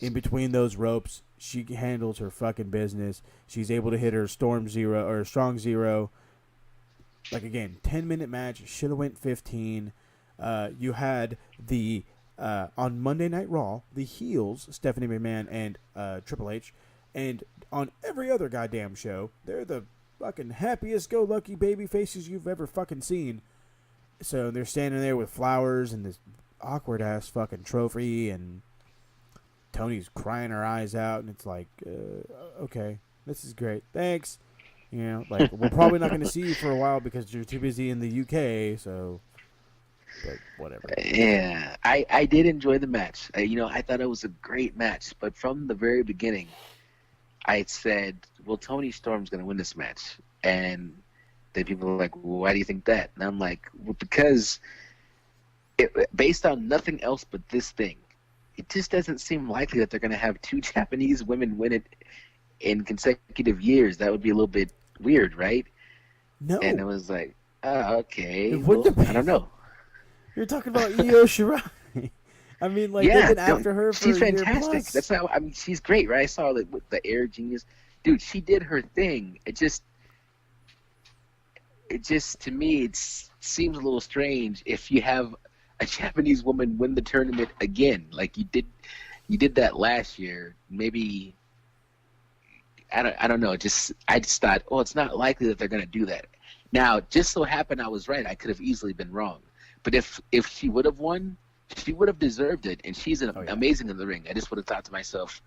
in between those ropes, she handles her fucking business. She's able to hit her strong zero. Like again, 10-minute match, should have went 15. You had the on Monday Night Raw, the heels, Stephanie McMahon and Triple H, and on every other goddamn show, they're the fucking happiest-go-lucky baby faces you've ever fucking seen. So they're standing there with flowers and this awkward-ass fucking trophy, and Tony's crying her eyes out, and it's like, okay, this is great. Thanks. You know, like, we're probably not going to see you for a while because you're too busy in the UK, so... But whatever. Yeah, I did enjoy the match. I thought it was a great match. But from the very beginning, I said, well, Tony Storm's going to win this match. And then people were like, well, why do you think that? And I'm like, well, because based on nothing else but this thing, it just doesn't seem likely that they're going to have two Japanese women win it in consecutive years. That would be a little bit weird, right? No. And it was like, oh, okay. It Well, wouldn't be. I don't know. You're talking about Io Shirai. I mean, like, they've been after her for she's a year fantastic. plus. That's how she's great, right? I saw that with the Air Genius, dude. She did her thing. It just to me, it seems a little strange if you have a Japanese woman win the tournament again, like you did that last year. Maybe I don't know. I just thought, oh, it's not likely that they're going to do that. Now, just so happened I was right. I could have easily been wrong. But if she would have won, she would have deserved it, and she's amazing in the ring. I just would have thought to myself,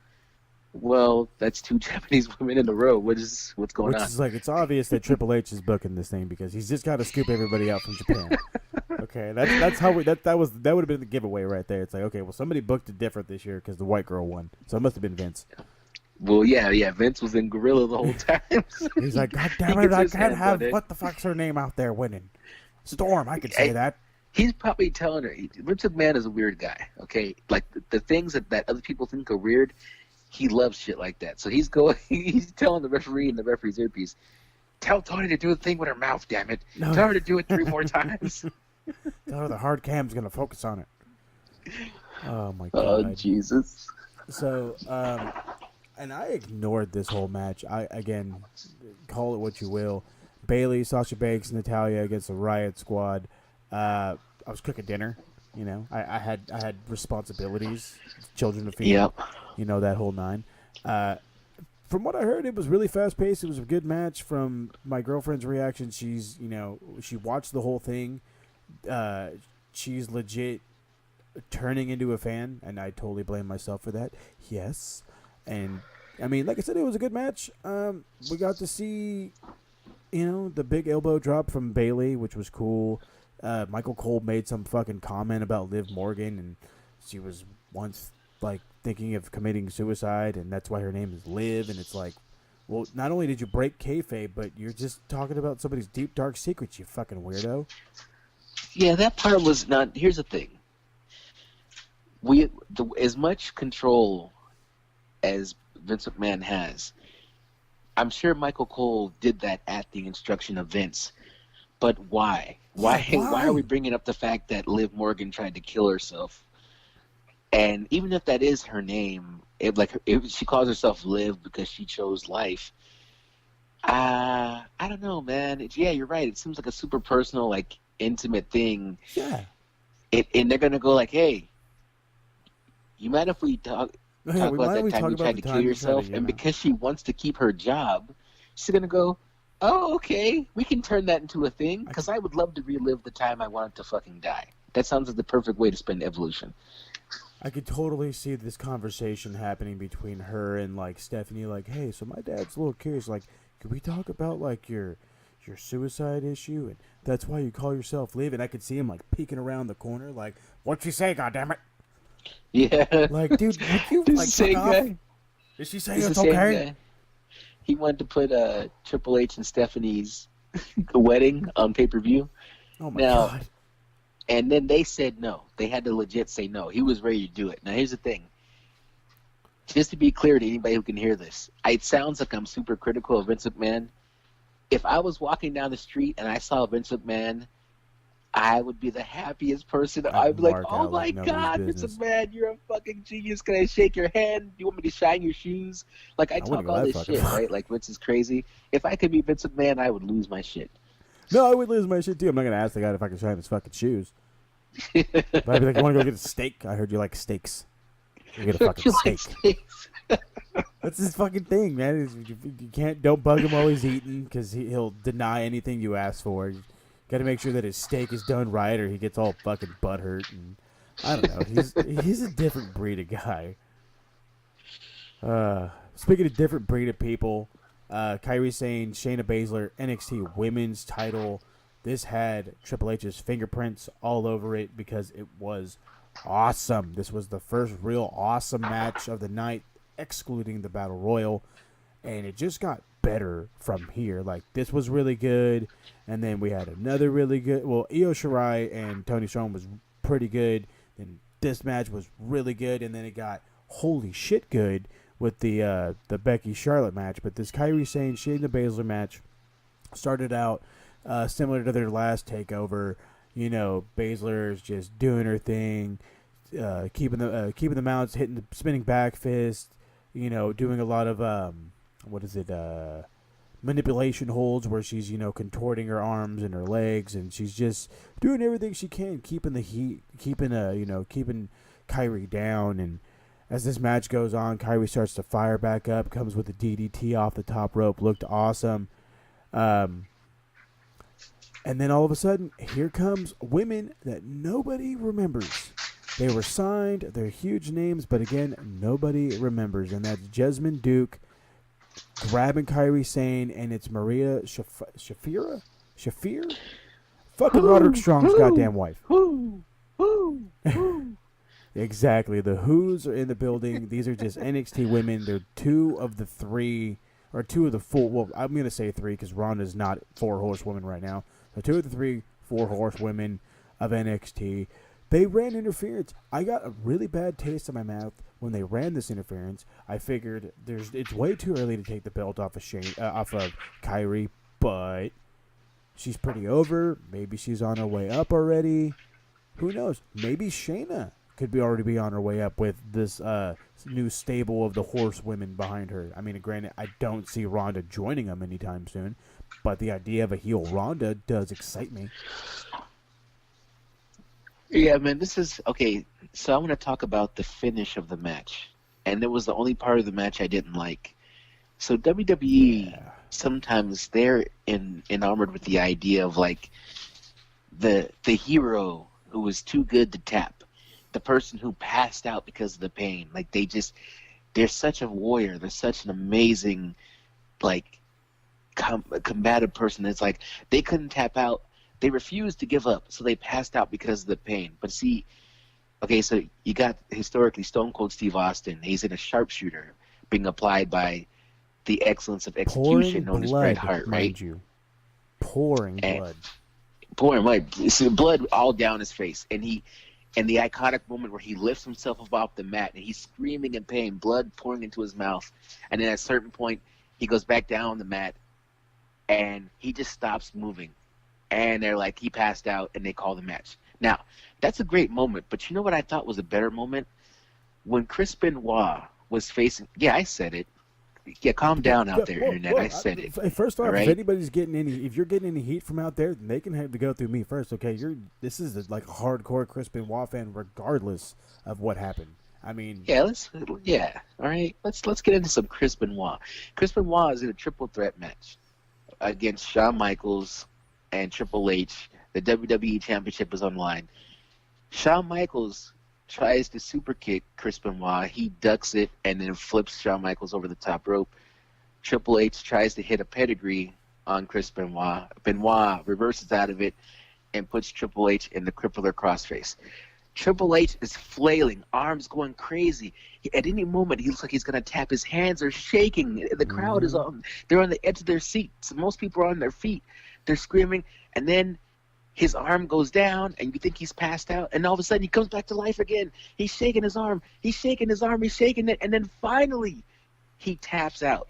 well, that's two Japanese women in a row. What's going on? Which is like, it's obvious that Triple H is booking this thing because he's just got to scoop everybody out from Japan. Okay, that's how that would have been the giveaway right there. It's like, okay, well, somebody booked it different this year because the white girl won, so it must have been Vince. Well, yeah, Vince was in Gorilla the whole time. He's like, God damn it, I can't have what the fuck's her name out there winning. Storm, I could say that. He's probably telling her, Vince McMahon is a weird guy, okay? Like, the things that other people think are weird, he loves shit like that. So he's telling the referee in the referee's earpiece, tell Tony to do a thing with her mouth, damn it. No. Tell her to do it 3 more times. Tell her the hard cam's going to focus on it. Oh, my God. Oh, Jesus. So, and I ignored this whole match. Again, call it what you will. Bayley, Sasha Banks, Natalya against the Riot Squad. I was cooking dinner, you know. I had responsibilities, children to feed, yep. You know, that whole nine. From what I heard, it was really fast paced. It was a good match. From my girlfriend's reaction, she watched the whole thing. She's legit turning into a fan, and I totally blame myself for that. Yes, and I mean, like I said, it was a good match. We got to see, the big elbow drop from Bayley, which was cool. Michael Cole made some fucking comment about Liv Morgan, and she was once like thinking of committing suicide, and that's why her name is Liv. And it's like, well, not only did you break kayfabe, but you're just talking about somebody's deep dark secrets, you fucking weirdo. Yeah, that part was not. Here's the thing: as much control as Vince McMahon has, I'm sure Michael Cole did that at the instruction of Vince. But why? Why are we bringing up the fact that Liv Morgan tried to kill herself? And even if that is her name, if she calls herself Liv because she chose life, I don't know, man. Yeah, you're right. It seems like a super personal, like intimate thing. Yeah. And they're gonna go like, hey, you mind if we talk about that time you tried to kill yourself? And because she wants to keep her job, she's gonna go, oh, okay, we can turn that into a thing, because I would love to relive the time I wanted to fucking die. That sounds like the perfect way to spend Evolution. I could totally see this conversation happening between her and like Stephanie. Like, hey, so my dad's a little curious. Like, could we talk about like your suicide issue, and that's why you call yourself Liv? And I could see him like peeking around the corner, like, what'd she say? Goddammit! Yeah. Like, dude, would you This like is the same fuck off? guy. Did she say It's it's the same okay? guy. He wanted to put Triple H and Stephanie's wedding on pay-per-view. Oh my Now, god! and then they said no. They had to legit say no. He was ready to do it. Now, here's the thing. Just to be clear to anybody who can hear this, it sounds like I'm super critical of Vince McMahon. If I was walking down the street and I saw Vince McMahon, I would be the happiest person. I'd be like, mark oh out my like nobody's God, Vince business. McMahon, you're a fucking genius. Can I shake your hand? Do you want me to shine your shoes? Like, I wouldn't talk go all that this fucking shit, far. right? Like, Vince is crazy. If I could be Vince McMahon, I would lose my shit. No, I would lose my shit too. I'm not gonna ask the guy if I can shine his fucking shoes. But I'd be like, you want to go get a steak? I heard you like steaks. You get a fucking You steak. like steaks? That's his fucking thing, man. Don't bug him while he's eating, because he'll deny anything you ask for. You got to make sure that his steak is done right, or he gets all fucking butthurt. And I don't know. He's a different breed of guy. Speaking of different breed of people, Kairi Sane, Shayna Baszler, NXT Women's Title. This had Triple H's fingerprints all over it because it was awesome. This was the first real awesome match of the night, excluding the Battle Royal, and it just got better from here. Like, this was really good, and then we had another really good. Well, Io Shirai and Toni Storm was pretty good, and this match was really good, and then it got holy shit good with the Becky Charlotte match. But this Kairi Sane Shayna Baszler match started out similar to their last takeover. You know, Baszler's just doing her thing, keeping the mounts, hitting the spinning back fist, you know, doing a lot of manipulation holds where she's, you know, contorting her arms and her legs, and she's just doing everything she can, keeping the heat, keeping Kairi down. And as this match goes on, Kairi starts to fire back up, comes with a DDT off the top rope, looked awesome. And then all of a sudden, here comes women that nobody remembers. They were signed, they're huge names, but again, nobody remembers. And that's Jessamine Duke grabbing Kairi Sane, and it's Maria Shafir? Fucking Roderick Strong's goddamn wife. Exactly. The Who's are in the building. These are just NXT women. They're two of the four. Well, I'm going to say three because Ronda's not 4 horsewomen right now. So 2 of the 3 4 horsewomen of NXT. They ran interference. I got a really bad taste in my mouth when they ran this interference. I figured it's way too early to take the belt off of Kairi, but she's pretty over. Maybe she's on her way up already. Who knows? Maybe Shayna could already be on her way up with this new stable of the horsewomen behind her. I mean, granted, I don't see Ronda joining them anytime soon, but the idea of a heel Ronda does excite me. Yeah, man, this is okay. So I want to talk about the finish of the match, and it was the only part of the match I didn't like. So WWE sometimes they're enamored with the idea of like the hero who was too good to tap, the person who passed out because of the pain. Like they're such a warrior. They're such an amazing, like, combative person. It's like they couldn't tap out. They refused to give up, so they passed out because of the pain. But see, okay, so you got historically Stone Cold Steve Austin. He's in a sharpshooter being applied by the excellence of execution known as Bret Hart, right? Mind you. Pouring blood. Pouring blood. See, blood all down his face. And the iconic moment where he lifts himself up off the mat and he's screaming in pain, blood pouring into his mouth. And then at a certain point, he goes back down on the mat and he just stops moving. And they're like, he passed out, and they call the match. Now, that's a great moment, but you know what I thought was a better moment? When Chris Benoit was facing... Yeah, I said it. Yeah, calm down out there, Internet. I said it. First off, right? if you're getting any heat from out there, then they can have to go through me first, okay? This is like a hardcore Chris Benoit fan, regardless of what happened. I mean... Yeah, all right? Let's get into some Chris Benoit. Chris Benoit is in a triple threat match against Shawn Michaels and Triple H. The WWE Championship is on the line. Shawn Michaels tries to super kick Chris Benoit. He ducks it and then flips Shawn Michaels over the top rope. Triple H tries to hit a pedigree on Chris Benoit. Benoit reverses out of it and puts Triple H in the crippler crossface. Triple H is flailing, arms going crazy. At any moment, he looks like he's going to tap. His hands are shaking. The crowd is they're on the edge of their seats. Most people are on their feet. They're screaming. And then his arm goes down, and you think he's passed out. And all of a sudden, he comes back to life again. He's shaking his arm. He's shaking his arm. He's shaking it. And then finally, he taps out.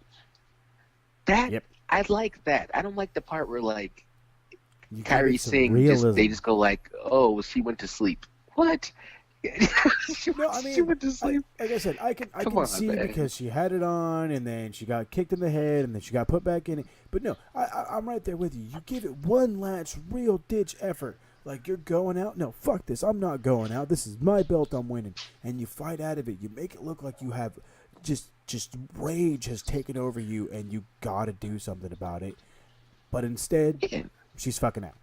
I like that. I don't like the part where, like, Kyrie Singh, they just go like, oh, well, she went to sleep. What? she went to sleep. Like I said, I can see because she had it on, and then she got kicked in the head, and then she got put back in it. But no, I'm right there with you. You give it one last real ditch effort. Like, you're going out. No, fuck this. I'm not going out. This is my belt. I'm winning. And you fight out of it. You make it look like you have just rage has taken over you, and you got to do something about it. But instead, she's fucking out.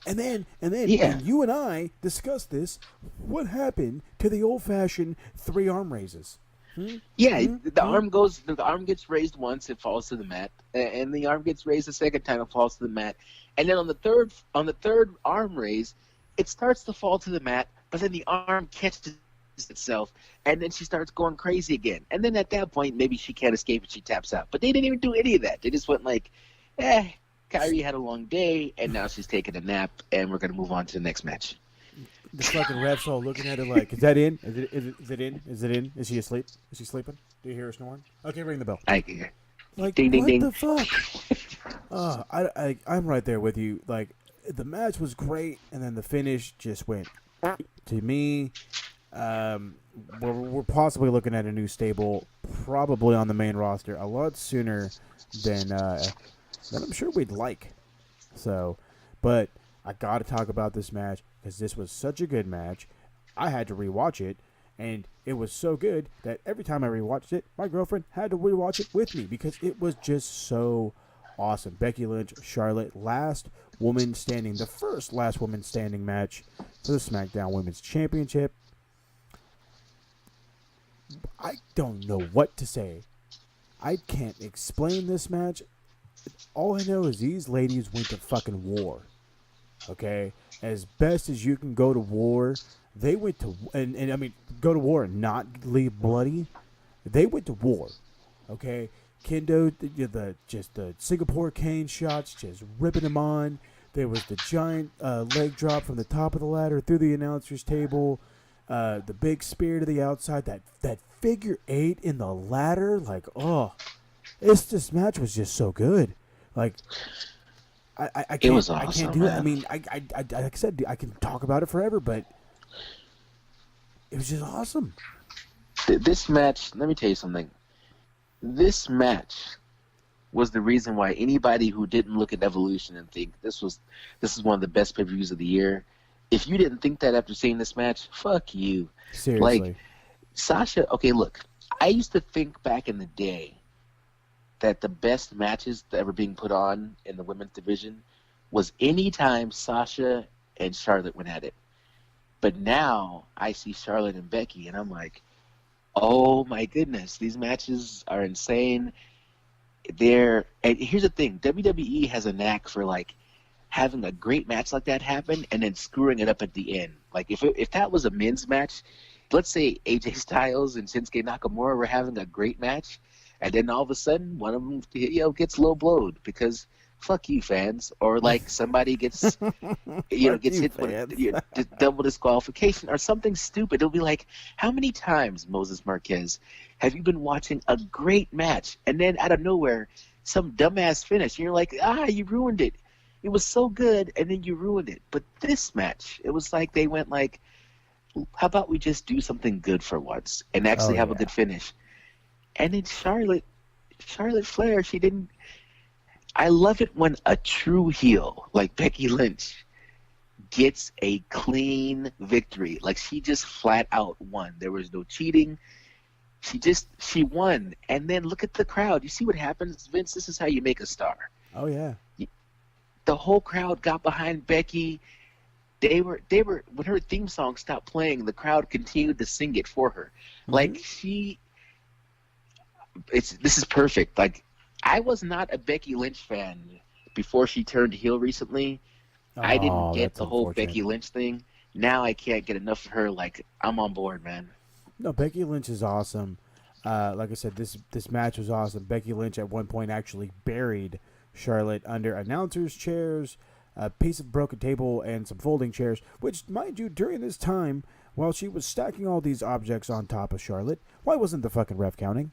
And then and you and I discussed this. What happened to the old-fashioned 3 arm raises? The arm gets raised once, it falls to the mat, and the arm gets raised a second time, it falls to the mat, and then on the third arm raise, it starts to fall to the mat, but then the arm catches itself, and then she starts going crazy again, and then at that point, maybe she can't escape and she taps out. But they didn't even do any of that. They just went like, Kyrie had a long day, and now she's taking a nap, and we're going to move on to the next match. The fucking refs all looking at her like, is that in? Is it in? Is it in? Is she asleep? Is she sleeping? Do you hear her snoring? Okay, ring the bell. I can hear. Like, ding, ding, what ding. the fuck? I'm right there with you. Like, the match was great, and then the finish just went. To me, we're possibly looking at a new stable, probably on the main roster, a lot sooner than I'm sure we'd like. So, but I got to talk about this match because this was such a good match. I had to rewatch it, and it was so good that every time I rewatched it, my girlfriend had to rewatch it with me because it was just so awesome. Becky Lynch, Charlotte, last woman standing, the first last woman standing match for the SmackDown Women's Championship. I don't know what to say. I can't explain this match. All I know is these ladies went to fucking war. Okay? As best as you can go to war, they went to, and I mean, go to war and not leave bloody. They went to war. Okay? Kendo, the Singapore cane shots, just ripping them on. There was the giant leg drop from the top of the ladder through the announcer's table. The big spear to the outside. That figure 8 in the ladder. Like, this match was just so good. Like, I can't, it was awesome, I can't do man. it. I mean, I like I said, I can talk about it forever, but it was just awesome. This match, let me tell you something. This match was the reason why anybody who didn't look at Evolution and think this is one of the best pay-per-views of the year, if you didn't think that after seeing this match, fuck you. Seriously. Like, Sasha, okay, look, I used to think back in the day that the best matches that ever being put on in the women's division was any time Sasha and Charlotte went at it. But now I see Charlotte and Becky, and I'm like, oh my goodness, these matches are insane. And here's the thing, WWE has a knack for like having a great match like that happen and then screwing it up at the end. Like if that was a men's match, let's say AJ Styles and Shinsuke Nakamura were having a great match, and then all of a sudden one of them gets low blowed because fuck you fans, or like somebody gets gets hit with double disqualification or something stupid. It'll be like, how many times, Moses Marquez, have you been watching a great match and then out of nowhere some dumbass finish and you're like, you ruined it. It was so good and then you ruined it. But this match, it was like they went like, how about we just do something good for once and actually have a good finish. And then Charlotte Flair, she didn't. I love it when a true heel like Becky Lynch gets a clean victory. Like she just flat out won. There was no cheating. She won. And then look at the crowd. You see what happens, Vince? This is how you make a star. Oh, yeah. The whole crowd got behind Becky. they were when her theme song stopped playing, the crowd continued to sing it for her. Like this is perfect. Like, I was not a Becky Lynch fan before she turned heel recently. I didn't get the whole Becky Lynch thing. Now I can't get enough of her. Like, I'm on board, man. No, Becky Lynch is awesome. Like I said, this match was awesome. Becky Lynch at one point actually buried Charlotte under announcers' chairs, a piece of broken table, and some folding chairs, which, mind you, during this time, while she was stacking all these objects on top of Charlotte, why wasn't the fucking ref counting?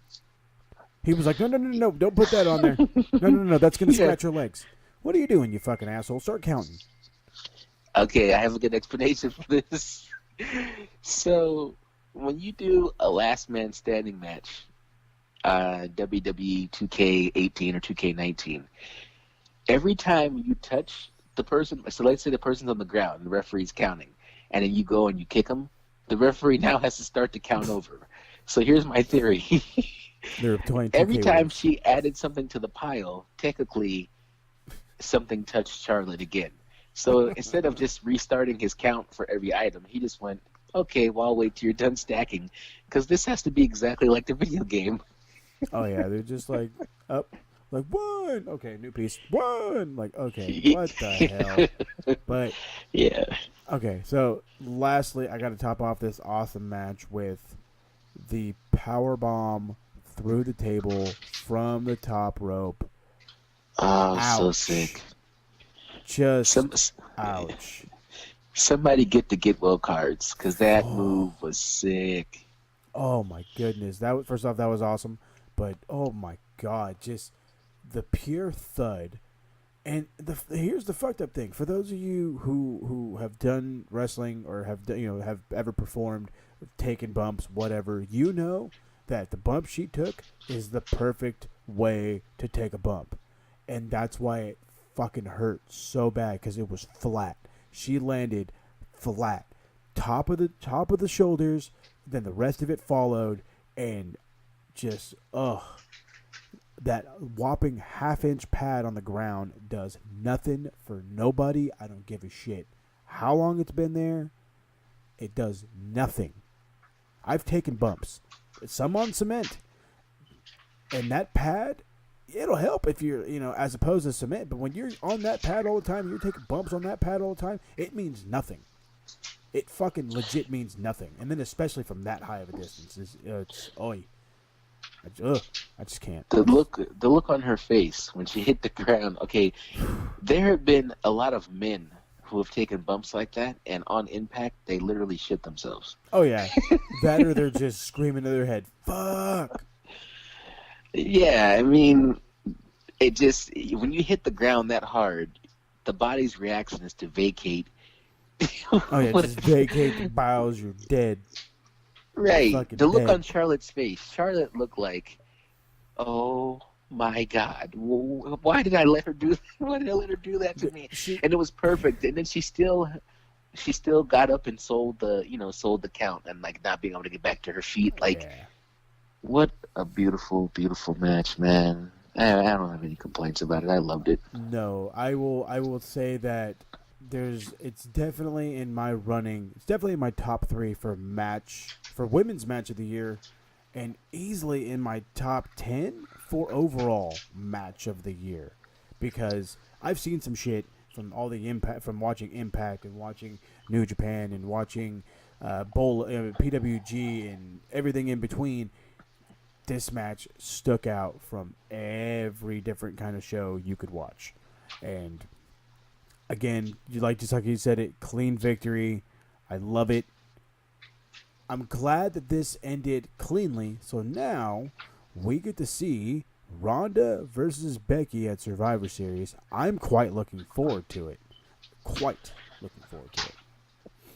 He was like, no, don't put that on there. No, that's going to scratch her legs. What are you doing, you fucking asshole? Start counting. Okay, I have a good explanation for this. So, when you do a last man standing match, WWE 2K18 or 2K19, every time you touch the person, so let's say the person's on the ground and the referee's counting, and then you go and you kick them, the referee now has to start to count over. So here's my theory. Every time she added something to the pile, technically something touched Charlotte again. So instead of just restarting his count for every item, he just went, okay, well, I'll wait till you're done stacking, because this has to be exactly like the video game. Oh, yeah, they're just like, up, like, one, okay, new piece, one, like, okay, what the hell? But, yeah. Okay, so lastly, I got to top off this awesome match with the power bomb through the table from the top rope. Oh, ouch. So sick. Just ouch. Somebody get the get well cards, because that move was sick. Oh my goodness! First off, that was awesome, but oh my god, just the pure thud. And here's the fucked up thing: for those of you who have done wrestling or have ever performed, taken bumps, whatever, you know that the bump she took is the perfect way to take a bump, and that's why it fucking hurt so bad, because it was flat. She landed flat, top of the shoulders, then the rest of it followed, and just that whopping half-inch pad on the ground does nothing for nobody. I don't give a shit how long it's been there. It does nothing. I've taken bumps, some on cement, and that pad, it'll help if you're, as opposed to cement. But when you're on that pad all the time, you're taking bumps on that pad all the time, it means nothing. It fucking legit means nothing. And then especially from that high of a distance, it's oi. I just can't. The look on her face when she hit the ground. Okay, there have been a lot of men who have taken bumps like that, and on impact, they literally shit themselves. Oh yeah, that or they're just screaming to their head, "Fuck!" Yeah, I mean, it just, when you hit the ground that hard, the body's reaction is to vacate. Oh yeah, just vacate the bowels. You're dead. Right. The look dead. on Charlotte's face. Charlotte looked like, oh my God, why did I let her do? Why did I let her do that to me? And it was perfect. And then she still got up and sold the count, and like not being able to get back to her feet. Like, yeah. What a beautiful, beautiful match, man. I don't have any complaints about it. I loved it. No, I will say that it's definitely in my running. It's definitely in my top 3 for women's match of the year, and easily in my top 10 for overall match of the year, because I've seen some shit from all the Impact, from watching Impact and watching New Japan and watching PWG and everything in between. This match stuck out from every different kind of show you could watch. And again, just like you said it, clean victory. I love it. I'm glad that this ended cleanly. So now we get to see Ronda versus Becky at Survivor Series. I'm quite looking forward to it.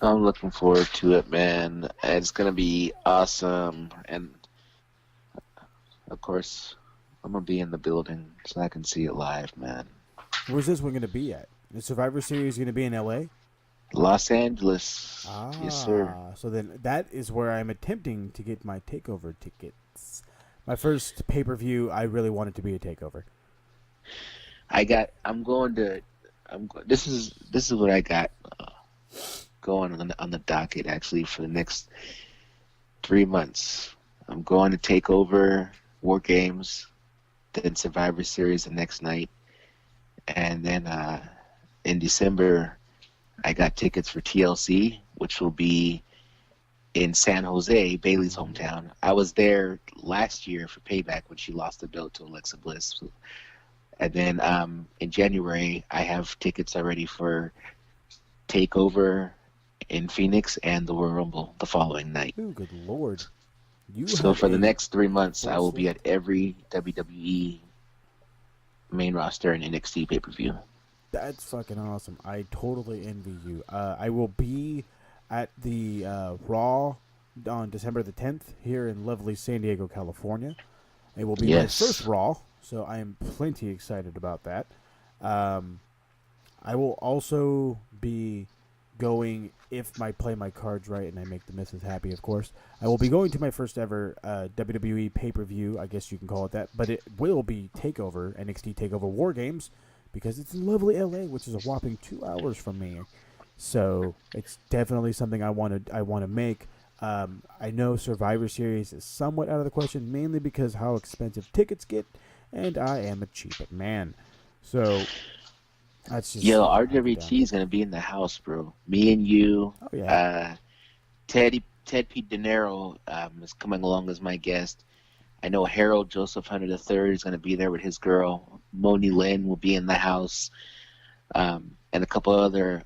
I'm looking forward to it, man. It's going to be awesome. And of course, I'm going to be in the building so I can see it live, man. Where's this one going to be at? The Survivor Series going to be in L.A.? Los Angeles. Yes, sir. So then that is where I'm attempting to get my TakeOver tickets. My first pay-per-view, I really want it to be a TakeOver. This is what I got. going on the docket actually for the next 3 months. I'm going to take over War Games, then Survivor Series the next night, and then in December I got tickets for TLC, which will be in San Jose, Bailey's hometown. I was there last year for Payback when she lost the belt to Alexa Bliss. And then in January, I have tickets already for TakeOver in Phoenix and the Royal Rumble the following night. Ooh, good lord. So for the next 3 months, I will be at every WWE main roster and NXT pay-per-view. That's fucking awesome. I totally envy you. I will be at the Raw on December the 10th here in lovely San Diego, California. It will be my first Raw, so I am plenty excited about that. I will also be going, if I play my cards right and I make the missus happy, of course, I will be going to my first ever WWE pay-per-view, I guess you can call it that, but it will be TakeOver, NXT TakeOver War Games, because it's in lovely LA, which is a whopping 2 hours from me. So it's definitely something I want to make. I know Survivor Series is somewhat out of the question, mainly because how expensive tickets get, and I am a cheap man. So that's just RWT is gonna be in the house, bro. Me and you, Ted P. De Niro is coming along as my guest. I know Harold Joseph Hunter III is gonna be there with his girl. Moni Lynn will be in the house, and a couple other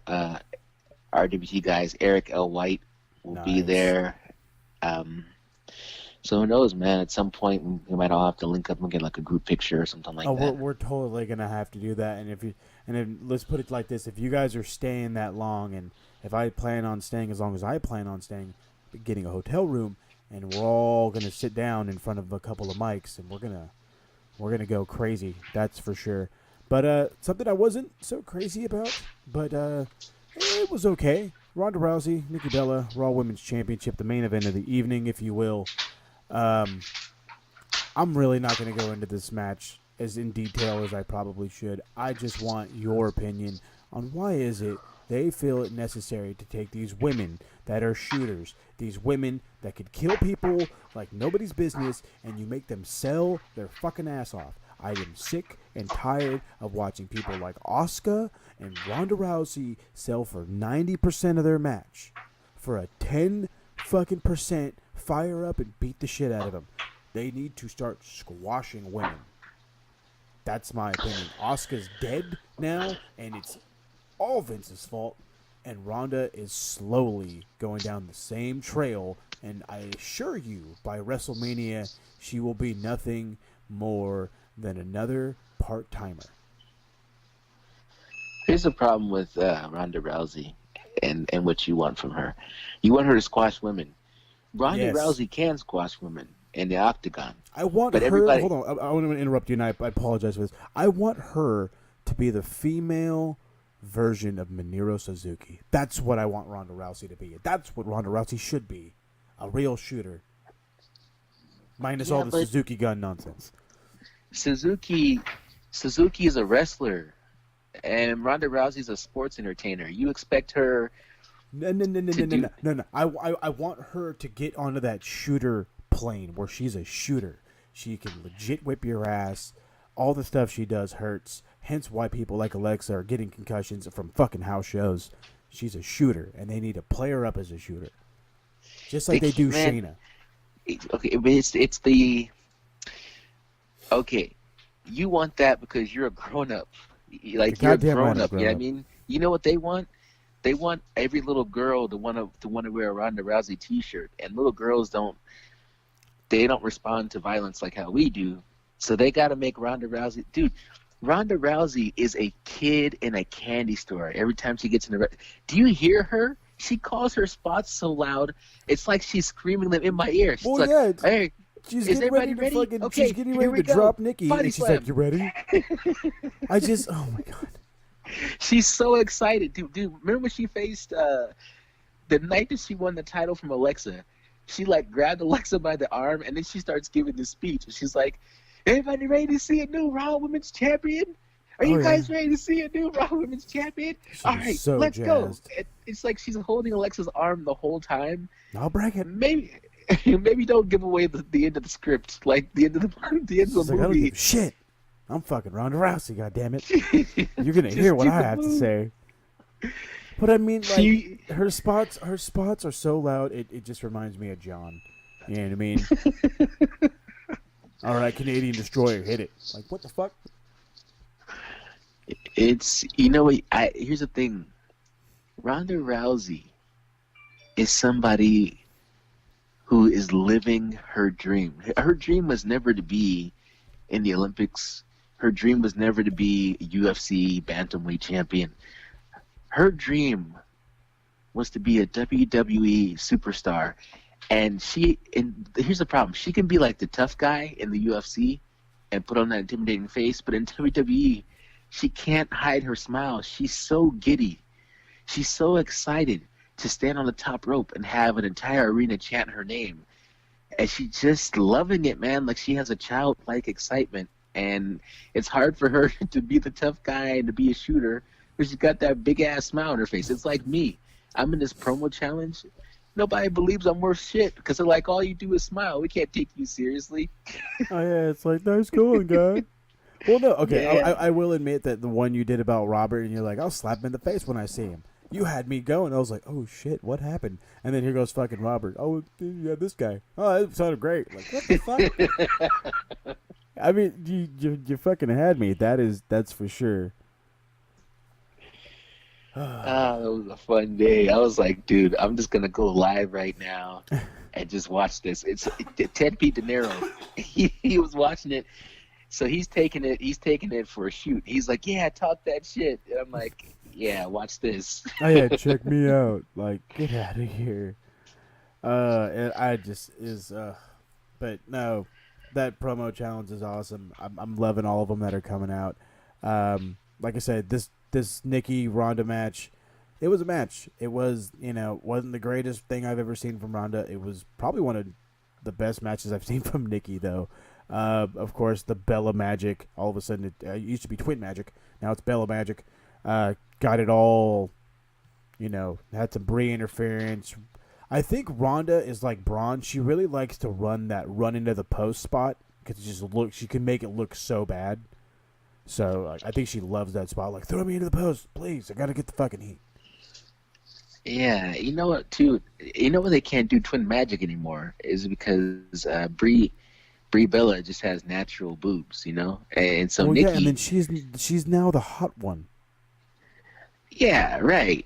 RWT guys. Eric L. White will be there. So who knows, man? At some point, we might all have to link up and get like a group picture or something like that. We're totally gonna have to do that. And then let's put it like this: if you guys are staying that long, and if I plan on staying as long as I plan on staying, getting a hotel room, and we're all gonna sit down in front of a couple of mics, and we're gonna go crazy. That's for sure. But something I wasn't so crazy about, but it was okay. Ronda Rousey, Nikki Bella, Raw Women's Championship, the main event of the evening, if you will. I'm really not going to go into this match as in detail as I probably should. I just want your opinion on why is it they feel it necessary to take these women that are shooters, these women that could kill people like nobody's business, and you make them sell their fucking ass off. I am sick and tired of watching people like Asuka and Ronda Rousey sell for 90% of their match for a 10 fucking percent fire up and beat the shit out of them. They need to start squashing women. That's my opinion. Asuka's dead now, and it's all Vince's fault. And Ronda is slowly going down the same trail. And I assure you, by WrestleMania, she will be nothing more than another part-timer. Here's the problem with Ronda Rousey and what you want from her. You want her to squash women. Ronda Rousey can squash women in the octagon. I want her... Hold on. I want to interrupt you, and I apologize for this. I want her to be the female version of Minoru Suzuki. That's what I want Ronda Rousey to be. That's what Ronda Rousey should be. A real shooter. Minus all the Suzuki gun nonsense. Suzuki is a wrestler, and Ronda Rousey's a sports entertainer. You expect her... No. I want her to get onto that shooter plane where she's a shooter. She can legit whip your ass. All the stuff she does hurts. Hence why people like Alexa are getting concussions from fucking house shows. She's a shooter, and they need to play her up as a shooter. Just like they do Shayna. Okay, but it's the... Okay, you want that because you're a grown-up. Like, you're a grown-up, you know what I mean? You know what they want? They want every little girl to want to wear a Ronda Rousey T-shirt, and little girls don't respond to violence like how we do. So they got to make Ronda Rousey, dude. Ronda Rousey is a kid in a candy store. Every time she gets in the, do you hear her? She calls her spots so loud, it's like she's screaming them in my ear. She's like, "Hey, she's is getting everybody ready to ready? Okay, she's getting ready to drop Nikki, and she's like, "You ready?" Oh my god. She's so excited, dude. Remember when she faced the night that she won the title from Alexa? She like grabbed Alexa by the arm, and then she starts giving this speech. And she's like, "Everybody ready to see a new Raw Women's Champion? Are Oh, you yeah. guys ready to see a new Raw Women's Champion? She All was right, so let's go. jazzed. It's like she's holding Alexa's arm the whole time. I'll break it. Maybe don't give away the end of the script, like the end of the She's like, I don't give a shit. I'm fucking Ronda Rousey, goddammit. You're gonna hear what I have to say. But I mean, like, her spots are so loud. It just reminds me of John. You know what I mean? All right, Canadian Destroyer, hit it. Like, what the fuck? It's here's the thing. Ronda Rousey is somebody who is living her dream. Her dream was never to be in the Olympics. Her dream was never to be a UFC bantamweight champion. Her dream was to be a WWE superstar. And here's the problem. She can be like the tough guy in the UFC and put on that intimidating face, but in WWE, she can't hide her smile. She's so giddy. She's so excited to stand on the top rope and have an entire arena chant her name. And she's just loving it, man. Like, she has a childlike excitement. And it's hard for her to be the tough guy and to be a shooter because she's got that big-ass smile on her face. It's like me. I'm in this promo challenge. Nobody believes I'm worth shit because they're like, all you do is smile. We can't take you seriously. Oh, yeah, it's like, nice going, guy. Well, no, okay, Yeah. I will admit that the one you did about Robert, and you're like, I'll slap him in the face when I see him. You had me going. I was like, oh, shit, what happened? And then here goes fucking Robert. Oh, yeah, this guy. Oh, that sounded great. Like, what the fuck? I mean, you fucking had me. That's for sure. That was a fun day. I was like, dude, I'm just gonna go live right now and just watch this. It's Ted Pete De Niro. He was watching it, so he's taking it for a shoot. He's like, yeah, talk that shit. And I'm like, yeah, watch this. Oh, yeah, check me out. Like, get out of here. And I just but no, that promo challenge is awesome. I'm loving all of them that are coming out. Like I said, this Nikki Ronda match, it was a match. It was, wasn't the greatest thing I've ever seen from Ronda. It was probably one of the best matches I've seen from Nikki, though. Of course, the Bella Magic. All of a sudden, it used to be Twin Magic. Now it's Bella Magic. Got it all, had some Brie interference. I think Ronda is like Braun. She really likes to run into the post spot because she can make it look so bad. So I think she loves that spot. Like, throw me into the post, please. I gotta get the fucking heat. Yeah, you know what, too? You know why they can't do Twin Magic anymore is because Brie Bella just has natural boobs, and so Nikki. Yeah, and then she's now the hot one. Yeah, right.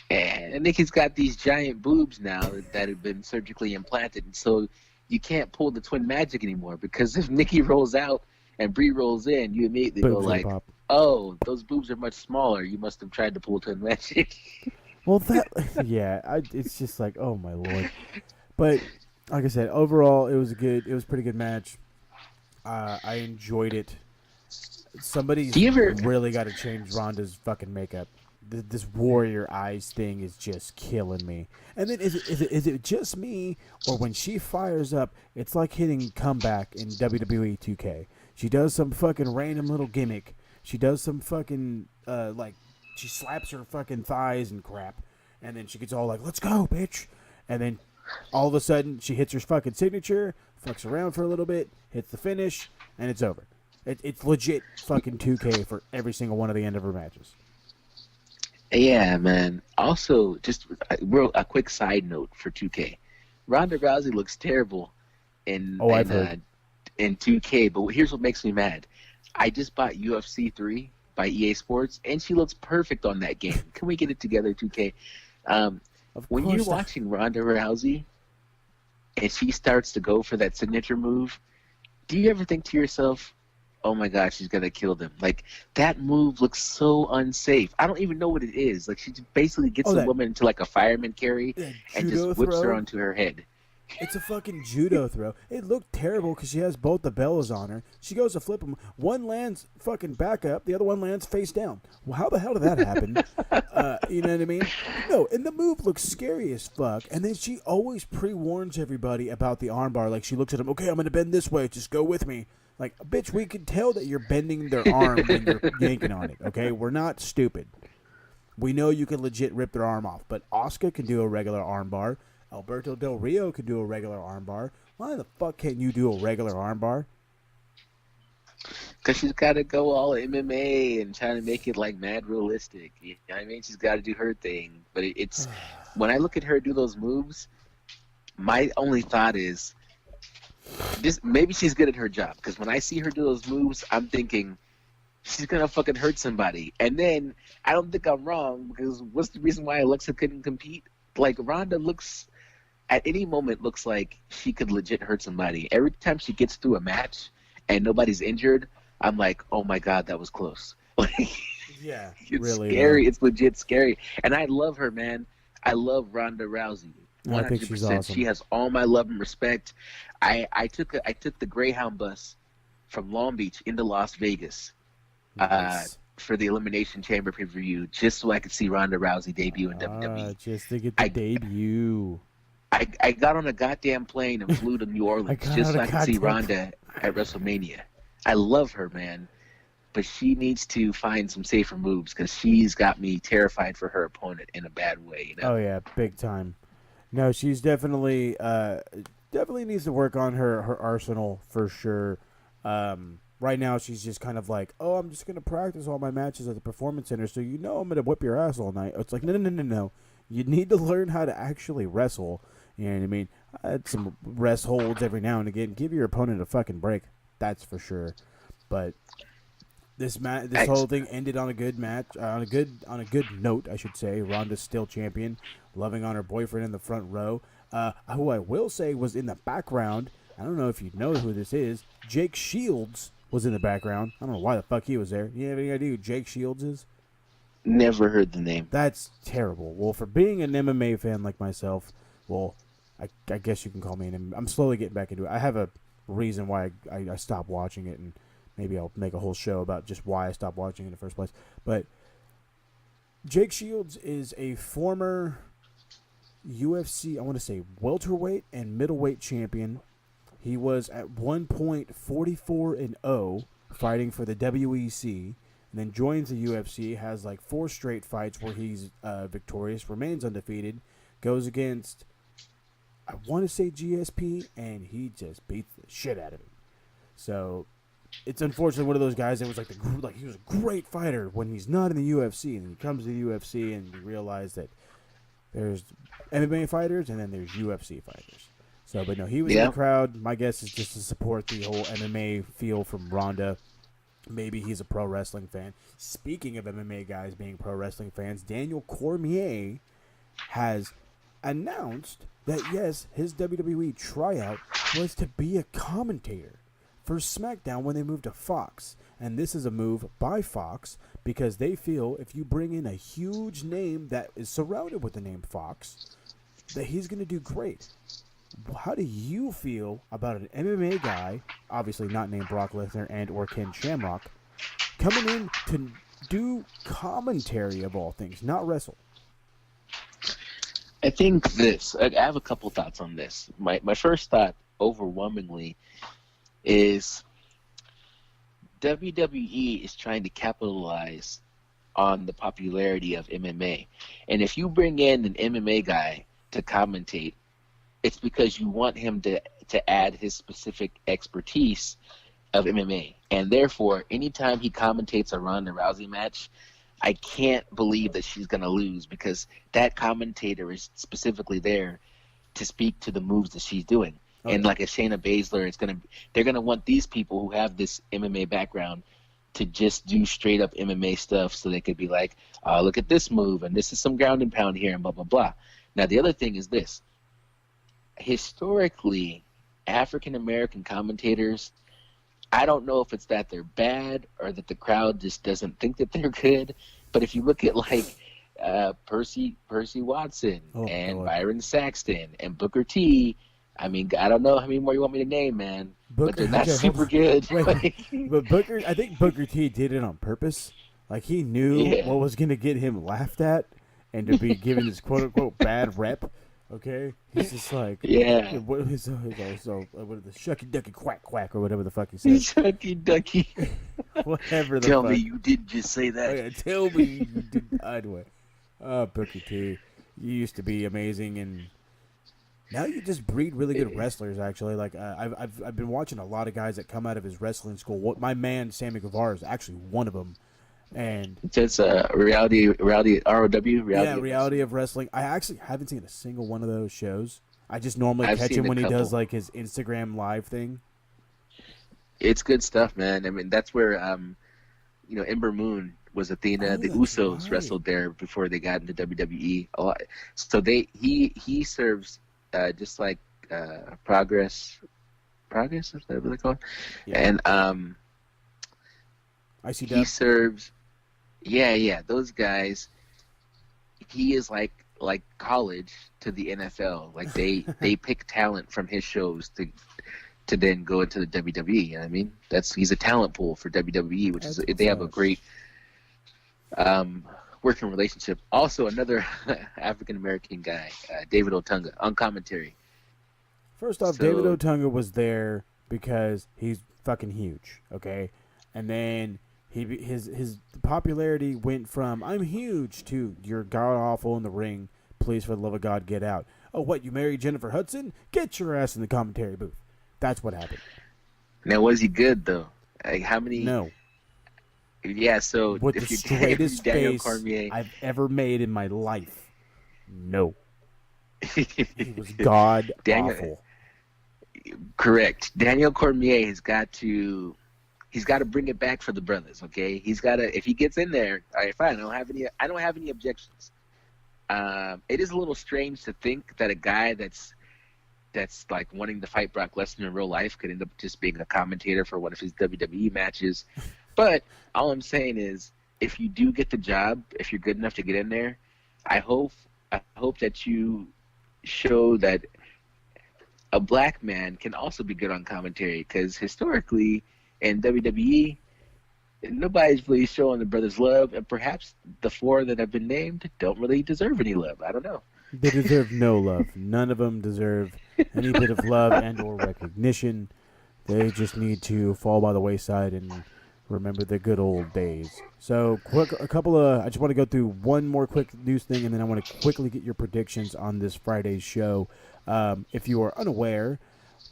And Nikki's got these giant boobs now that have been surgically implanted, and so you can't pull the Twin Magic anymore because if Nikki rolls out and Brie rolls in, you immediately go like, pop. "Oh, those boobs are much smaller. You must have tried to pull Twin Magic." Well, it's just like, oh my lord. But like I said, overall, it was a pretty good match. I enjoyed it. Somebody's really got to change Ronda's fucking makeup. This warrior eyes thing is just killing me. And then is it just me, or when she fires up, it's like hitting comeback in WWE 2K. She does some fucking random little gimmick. She does some fucking she slaps her fucking thighs and crap, and then she gets all like, "Let's go, bitch!" And then all of a sudden she hits her fucking signature, fucks around for a little bit, hits the finish, and it's over. It's legit fucking 2K for every single one of the end of her matches. Yeah, man. Also, just a quick side note for 2K. Ronda Rousey looks terrible in 2K, but here's what makes me mad. I just bought UFC 3 by EA Sports, and she looks perfect on that game. Can we get it together, 2K? When you're watching Ronda Rousey and she starts to go for that signature move, do you ever think to yourself, oh my gosh, she's gonna kill them? Like, that move looks so unsafe. I don't even know what it is. Like, she just basically gets the woman into like a fireman carry and just whips her onto her head. It's a fucking judo throw. It looked terrible because she has both the bellas on her. She goes to flip them. One lands fucking back up. The other one lands face down. Well, how the hell did that happen? You know what I mean? No, and the move looks scary as fuck. And then she always pre-warns everybody about the armbar. Like, she looks at them, okay, I'm going to bend this way. Just go with me. Like, bitch, we can tell that you're bending their arm when you're yanking on it, okay? We're not stupid. We know you can legit rip their arm off, but Asuka can do a regular armbar. Alberto Del Rio can do a regular armbar. Why the fuck can't you do a regular armbar? Because she's got to go all MMA and trying to make it like mad realistic. You know what I mean? She's got to do her thing. But it's when I look at her do those moves, my only thought is maybe she's good at her job. Because when I see her do those moves, I'm thinking she's gonna fucking hurt somebody. And then I don't think I'm wrong, because what's the reason why Alexa couldn't compete? Like, Ronda looks at any moment looks like she could legit hurt somebody. Every time she gets through a match and nobody's injured, I'm like, oh my god, that was close. Like, yeah, it's really scary. It's legit scary. And I love her, man. I love Ronda Rousey. 100%. I think she's awesome. She has all my love and respect. I took the Greyhound bus from Long Beach into Las Vegas Nice. for the Elimination Chamber pay-per-view, just so I could see Ronda Rousey debut in WWE. Just to get the debut. I got on a goddamn plane and flew to New Orleans just so I could see Ronda at WrestleMania. I love her, man, but she needs to find some safer moves, because she's got me terrified for her opponent in a bad way. You know? Oh yeah, big time. No, she's definitely needs to work on her arsenal for sure. Right now, she's just kind of like, oh, I'm just gonna practice all my matches at the Performance Center, so you know I'm gonna whip your ass all night. It's like, no. You need to learn how to actually wrestle. You know what I mean? I had some rest holds every now and again. Give your opponent a fucking break. That's for sure. But this whole thing ended on a good match, on a good note, I should say. Ronda's still champion, loving on her boyfriend in the front row. Who I will say was in the background. I don't know if you know who this is. Jake Shields was in the background. I don't know why the fuck he was there. You have any idea who Jake Shields is? Never heard the name. That's terrible. Well, for being an MMA fan like myself, well, I guess you can call me an. I'm slowly getting back into it. I have a reason why I stopped watching it, and maybe I'll make a whole show about just why I stopped watching it in the first place. But Jake Shields is a former UFC, I want to say, welterweight and middleweight champion. He was at one point 44-0, fighting for the WEC, and then joins the UFC, has like 4 straight fights where he's victorious, remains undefeated, goes against, I want to say GSP, and he just beats the shit out of him. So it's unfortunately one of those guys that was like he was a great fighter when he's not in the UFC, and he comes to the UFC and you realize that there's MMA fighters and then there's UFC fighters. So, but no, he was in the crowd. My guess is just to support the whole MMA feel from Ronda. Maybe he's a pro wrestling fan. Speaking of MMA guys being pro wrestling fans, Daniel Cormier has announced that, yes, his WWE tryout was to be a commentator for SmackDown when they moved to Fox. And this is a move by Fox because they feel if you bring in a huge name that is surrounded with the name Fox, that he's going to do great. How do you feel about an MMA guy, obviously not named Brock Lesnar and or Ken Shamrock, coming in to do commentary of all things, not wrestle? I think this. I have a couple thoughts on this. My first thought, overwhelmingly, is WWE is trying to capitalize on the popularity of MMA. And if you bring in an MMA guy to commentate, it's because you want him to add his specific expertise of MMA. And therefore, anytime he commentates a Ronda Rousey match, I can't believe that she's going to lose, because that commentator is specifically there to speak to the moves that she's doing. Okay. And like a Shayna Baszler, they're going to want these people who have this MMA background to just do straight up MMA stuff, so they could be like, look at this move, and this is some ground and pound here, and blah, blah, blah. Now, the other thing is this. Historically, African-American commentators, I don't know if it's that they're bad or that the crowd just doesn't think that they're good, but if you look at like Percy Watson and Byron Saxton and Booker T, I mean, I don't know how many more you want me to name, man, but they're not super good. But I think Booker T did it on purpose. Like, he knew what was going to get him laughed at and to be given his quote-unquote bad rep. Okay, he's just like, Yeah. what is what is the shucky ducky quack quack or whatever the fuck he said. Chucky Ducky. Whatever the Tell fuck. me you didn't just say that. Oh, yeah, tell me you did. Anyway, Booker T, you used to be amazing, and now you just breed really good wrestlers. Actually, like I've been watching a lot of guys that come out of his wrestling school. What my man Sammy Guevara is actually one of them, and Just reality ROW reality of wrestling. I actually haven't seen a single one of those shows. I just normally I've catch seen him a when he does couple. like his Instagram live thing. It's good stuff, man. I mean, that's where Ember Moon was Athena. Oh, The that's Usos right. wrestled there before they got into WWE. A lot. So he serves just like Progress. Progress is that what they call it? Yeah. And I see he that. serves. Yeah, those guys. He is like college to the NFL. Like they pick talent from his shows to then go into the WWE. You know what I mean? He's a talent pool for WWE, which That's is what's they have a up. great working relationship. Also, another African American guy, David Otunga, on commentary. First off, So- David Otunga was there because he's fucking huge, okay? And then his popularity went from I'm huge to you're god awful in the ring. Please, for the love of God, get out. Oh, what? You married Jennifer Hudson? Get your ass in the commentary booth. That's what happened. Now, was he good though? Like, how many? No, Yeah. So with the if you straightest Daniel face Cormier, I've ever made in my life. No, he was god Daniel- awful. Correct. Daniel Cormier has got to. He's got to bring it back for the brothers. Okay. He's got to. If he gets in there, all right, fine. I don't have any objections. It is a little strange to think that a guy that's like wanting to fight Brock Lesnar in real life could end up just being a commentator for one of his WWE matches. But all I'm saying is, if you do get the job, if you're good enough to get in there, I hope that you show that a black man can also be good on commentary, because historically in WWE, nobody's really showing the brothers love, and perhaps the four that have been named don't really deserve any love. I don't know. They deserve no love. None of them deserve any bit of love and or recognition. They just need to fall by the wayside and remember the good old days. So, I just want to go through one more quick news thing, and then I want to quickly get your predictions on this Friday's show. If you are unaware,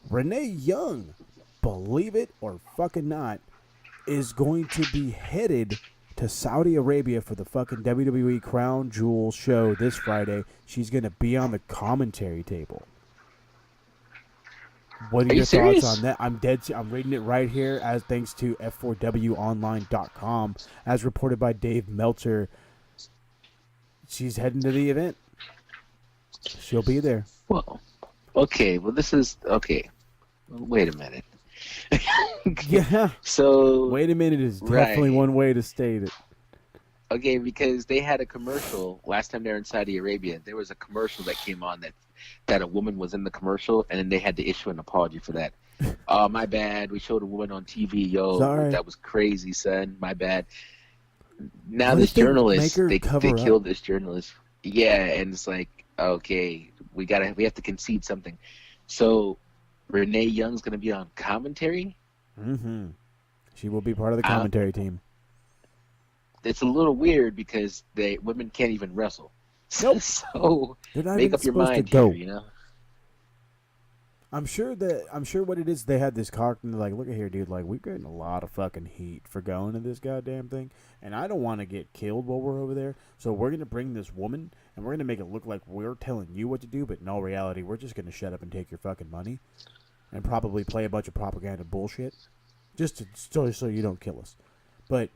Renee Young, believe it or fucking not, is going to be headed to Saudi Arabia for the fucking WWE Crown Jewel show this Friday. She's going to be on the commentary table. What are Are your you serious? thoughts on that? I'm reading it right here, as thanks to F4WOnline.com, as reported by Dave Meltzer. She's heading to the event. She'll be there. Well, okay. Well, this is okay. Wait a minute. Yeah. So Wait a minute is definitely Right. one way to state it. okay, because they had a commercial last time they were in Saudi Arabia. There was a commercial that came on that a woman was in the commercial, and then they had to issue an apology for that. Oh, my bad. We showed a woman on TV. Yo, Sorry. that was crazy, son. My bad. Now What this if they journalist, make her they cover up? killed this journalist. Yeah, and it's like, okay, we have to concede something. So Renee Young's gonna be on commentary. Mm-hmm. She will be part of the commentary team. It's a little weird because women can't even wrestle. Nope. So They're not make even up your supposed mind to go. here, you know. I'm sure what it is, they had this cock and they're like, look at here, dude, like, we're getting a lot of fucking heat for going to this goddamn thing, and I don't want to get killed while we're over there, so we're going to bring this woman, and we're going to make it look like we're telling you what to do, but in all reality, we're just going to shut up and take your fucking money, and probably play a bunch of propaganda bullshit, just so you don't kill us. But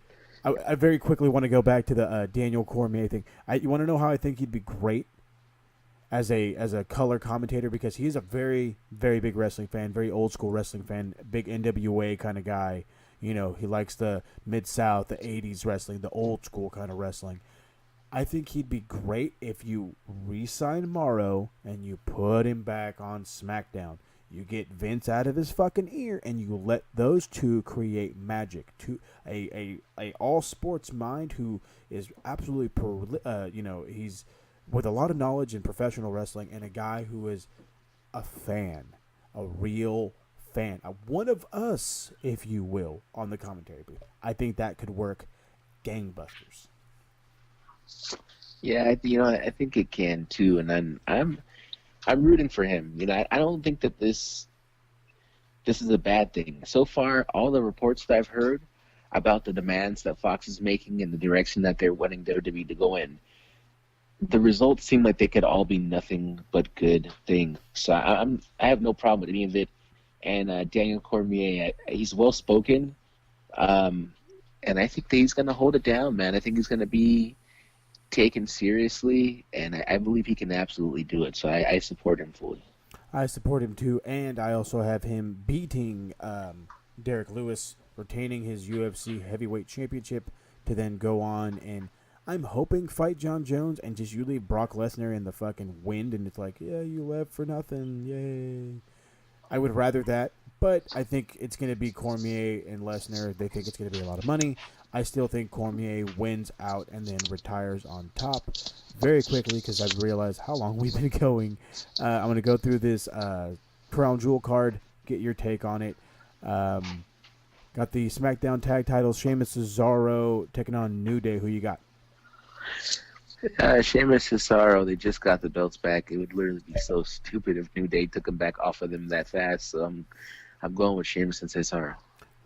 I very quickly want to go back to the Daniel Cormier thing. You want to know how I think he'd be great as a color commentator, because he's a very, very big wrestling fan, very old school wrestling fan, big NWA kind of guy. You know, he likes the Mid-South, the 80s wrestling, the old school kind of wrestling. I think he'd be great if you re-sign Morrow and you put him back on SmackDown. You get Vince out of his fucking ear and you let those two create magic. To a all sports mind who is absolutely he's with a lot of knowledge in professional wrestling and a guy who is a fan, a real fan, one of us, if you will, on the commentary booth. I think that could work gangbusters. Yeah, I think it can too, and I'm rooting for him. I don't think that this is a bad thing. So far, all the reports that I've heard about the demands that Fox is making and the direction that they're wanting WWE to go in, the results seem like they could all be nothing but good things. So I have no problem with any of it. And Daniel Cormier, he's well spoken, and I think that he's going to hold it down, man. I think he's going to be taken seriously, and I believe he can absolutely do it. So I support him fully. I support him too, and I also have him beating Derek Lewis, retaining his UFC heavyweight championship to then go on and I'm hoping fight John Jones and just you leave Brock Lesnar in the fucking wind and it's like, yeah, you left for nothing, yay. I would rather that, but I think it's going to be Cormier and Lesnar. They think it's going to be a lot of money. I still think Cormier wins out and then retires on top very quickly because I've realized how long we've been going. I'm going to go through this Crown Jewel card, get your take on it. Got the SmackDown Tag Titles, Sheamus Cesaro taking on New Day. Who you got? Sheamus Cesaro, they just got the belts back. It would literally be so stupid if New Day took them back off of them that fast. So I'm going with Sheamus and Cesaro.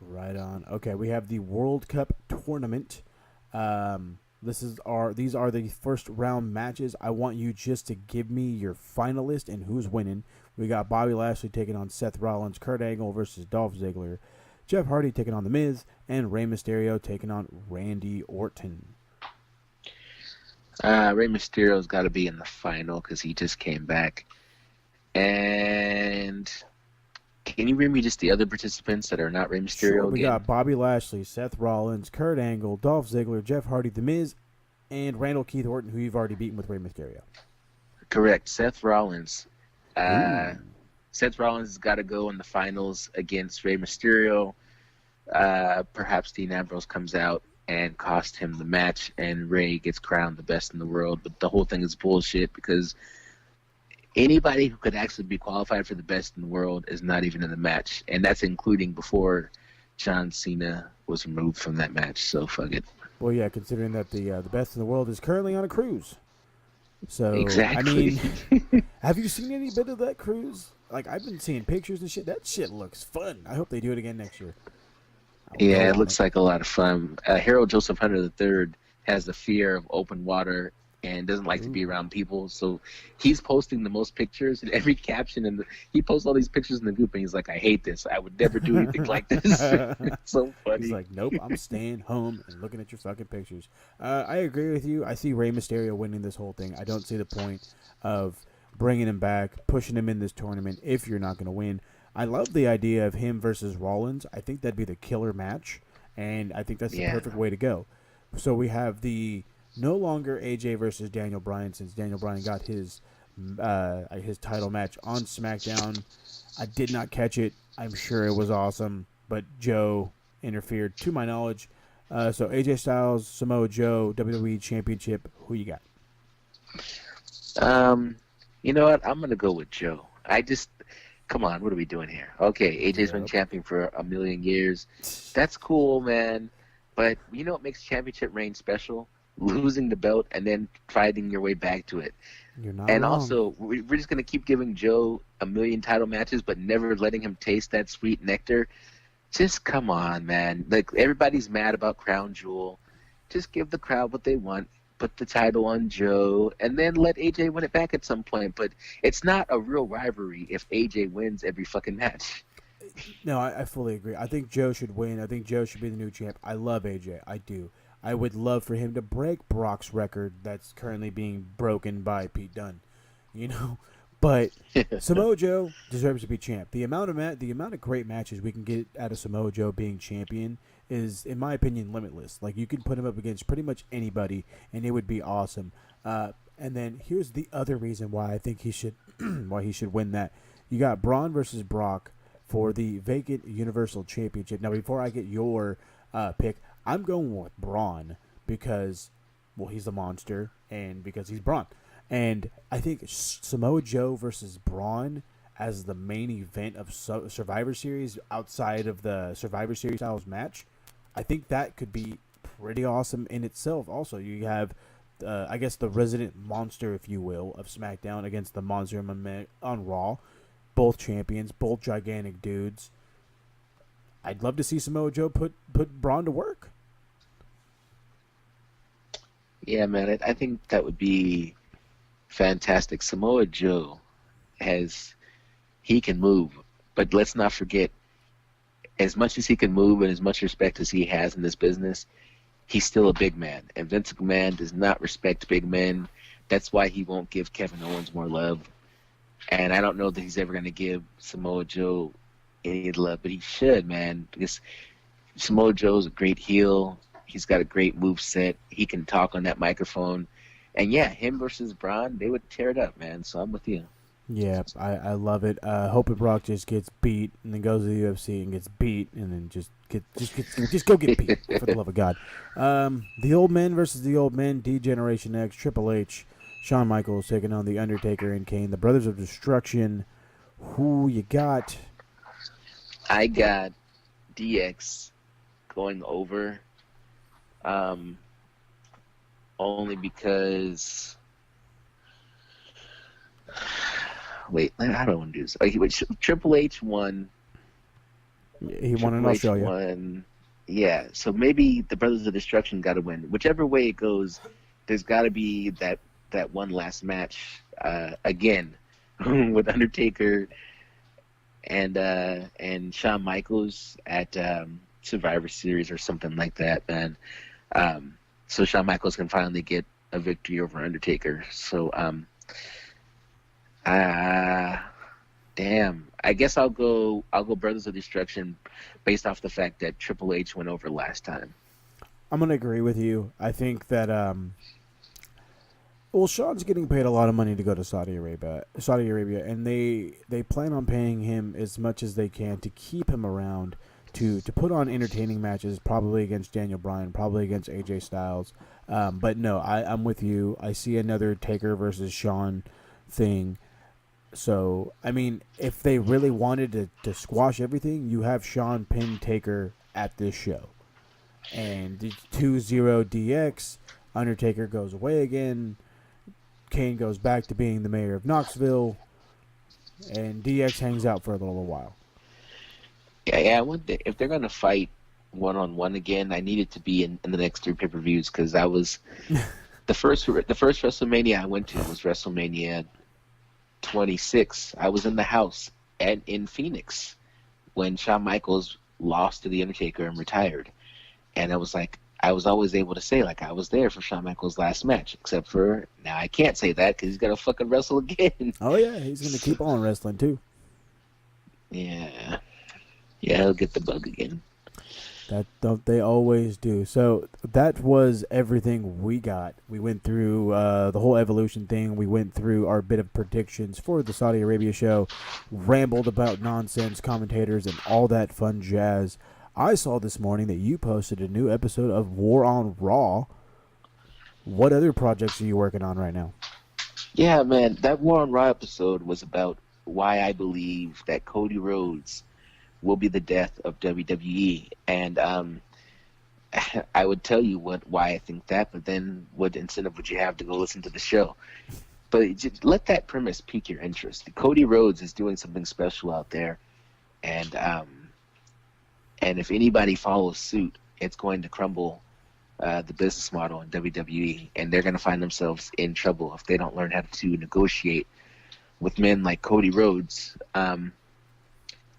Right on. Okay, we have the World Cup tournament. These are the first round matches. I want you just to give me your finalist and who's winning. We got Bobby Lashley taking on Seth Rollins, Kurt Angle versus Dolph Ziggler, Jeff Hardy taking on The Miz, and Rey Mysterio taking on Randy Orton. Rey Mysterio's got to be in the final because he just came back. And can you read me just the other participants that are not Rey Mysterio? Sure, we again? got Bobby Lashley, Seth Rollins, Kurt Angle, Dolph Ziggler, Jeff Hardy, The Miz, and Randall Keith Orton, who you've already beaten with Rey Mysterio. Correct. Seth Rollins. Seth Rollins has got to go in the finals against Rey Mysterio. Perhaps Dean Ambrose comes out and cost him the match, and Rey gets crowned the best in the world. But the whole thing is bullshit because anybody who could actually be qualified for the best in the world is not even in the match, and that's including before John Cena was removed from that match. So fuck it. Well, yeah, considering that the best in the world is currently on a cruise. So Exactly. I mean, have you seen any bit of that cruise? Like, I've been seeing pictures and shit. That shit looks fun. I hope they do it again next year. Yeah, it looks like a lot of fun. Harold Joseph Hunter III has the fear of open water and doesn't like to be around people. So he's posting the most pictures and every caption. And he posts all these pictures in the group and he's like, I hate this. I would never do anything like this. It's so funny. He's like, nope, I'm staying home and looking at your fucking pictures. I agree with you. I see Rey Mysterio winning this whole thing. I don't see the point of bringing him back, pushing him in this tournament if you're not going to win. I love the idea of him versus Rollins. I think that'd be the killer match, and I think that's the perfect way to go. So we have the no longer AJ versus Daniel Bryan, since Daniel Bryan got his title match on SmackDown. I did not catch it. I'm sure it was awesome, but Joe interfered, to my knowledge. So AJ Styles, Samoa Joe, WWE Championship. Who you got? You know what? I'm gonna go with Joe. Come on, what are we doing here? Okay, AJ's been champion for a million years. That's cool, man. But you know what makes championship reign special? Losing the belt and then fighting your way back to it. You're not and wrong. Also, we're just going to keep giving Joe a million title matches but never letting him taste that sweet nectar. Just come on, man. Like, everybody's mad about Crown Jewel. Just give the crowd what they want. Put the title on Joe, and then let AJ win it back at some point. But it's not a real rivalry if AJ wins every fucking match. No, I fully agree. I think Joe should win. I think Joe should be the new champ. I love AJ. I do. I would love for him to break Brock's record that's currently being broken by Pete Dunne. You know? But Samoa Joe deserves to be champ. The amount of great matches we can get out of Samoa Joe being champion is, in my opinion, limitless. Like, you can put him up against pretty much anybody, and it would be awesome. And then here's the other reason why I think he should win that. You got Braun versus Brock for the vacant Universal Championship. Now, before I get your pick, I'm going with Braun because, well, he's a monster, and because he's Braun. And I think Samoa Joe versus Braun as the main event of Survivor Series outside of the Survivor Series styles match, I think that could be pretty awesome in itself. Also, you have, I guess, the resident monster, if you will, of SmackDown against the monster on Raw. Both champions, both gigantic dudes. I'd love to see Samoa Joe put Braun to work. Yeah, man, I think that would be fantastic. Samoa Joe he can move, but let's not forget, as much as he can move and as much respect as he has in this business, he's still a big man. And Vince McMahon does not respect big men. That's why he won't give Kevin Owens more love. And I don't know that he's ever going to give Samoa Joe any love, but he should, man. Because Samoa Joe's a great heel. He's got a great moveset. He can talk on that microphone. And yeah, him versus Braun, they would tear it up, man. So I'm with you. Yeah, I love it. Hope and Brock just gets beat and then goes to the UFC and gets beat and then just go get beat for the love of God. The old men versus the old men, D-Generation X, Triple H, Shawn Michaels taking on the Undertaker and Kane, the Brothers of Destruction. Who you got? I got DX going over, only because. Wait, how do I want to do this? Triple H won. He won in Australia. Won. Yeah, so maybe the Brothers of Destruction got to win. Whichever way it goes, there's got to be that one last match again with Undertaker and Shawn Michaels at Survivor Series or something like that, man. So Shawn Michaels can finally get a victory over Undertaker. So damn. I guess I'll go Brothers of Destruction based off the fact that Triple H went over last time. I'm gonna agree with you. I think that Shawn's getting paid a lot of money to go to Saudi Arabia, and they plan on paying him as much as they can to keep him around to put on entertaining matches, probably against Daniel Bryan, probably against AJ Styles. But no, I'm with you. I see another Taker versus Shawn thing. So, I mean, if they really wanted to squash everything, you have Shawn pin Taker at this show. And the 2-0 DX, Undertaker goes away again, Kane goes back to being the mayor of Knoxville, and DX hangs out for a little while. Yeah, I wonder if they're going to fight one-on-one again. I need it to be in the next 3 pay-per-views, because I was... the first WrestleMania I went to was WrestleMania 26. I was in the house in Phoenix when Shawn Michaels lost to The Undertaker and retired. And I was always able to say, I was there for Shawn Michaels' last match, except for now I can't say that because he's going to fucking wrestle again. Oh, yeah, he's going to keep on wrestling, too. Yeah, he'll get the bug again. That don't they always do. So that was everything we got. We went through the whole Evolution thing. We went through our bit of predictions for the Saudi Arabia show, rambled about nonsense, commentators, and all that fun jazz. I saw this morning that you posted a new episode of War on Raw. What other projects are you working on right now? Yeah, man, that War on Raw episode was about why I believe that Cody Rhodes will be the death of WWE. And I would tell you why I think that, but then what incentive would you have to go listen to the show? But just let that premise pique your interest. Cody Rhodes is doing something special out there, and if anybody follows suit, it's going to crumble the business model in WWE, and they're going to find themselves in trouble if they don't learn how to negotiate with men like Cody Rhodes.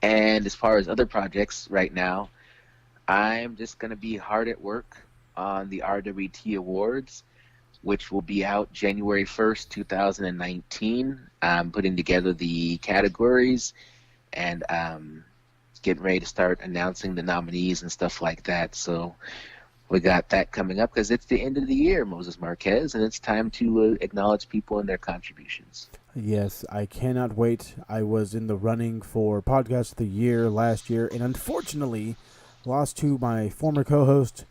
And as far as other projects right now, I'm just going to be hard at work on the RWT Awards, which will be out January 1st, 2019. I'm putting together the categories and getting ready to start announcing the nominees and stuff like that. So we got that coming up because it's the end of the year, Moses Marquez, and it's time to acknowledge people and their contributions. Yes, I cannot wait. I was in the running for Podcast of the Year last year, and unfortunately lost to my former co-host,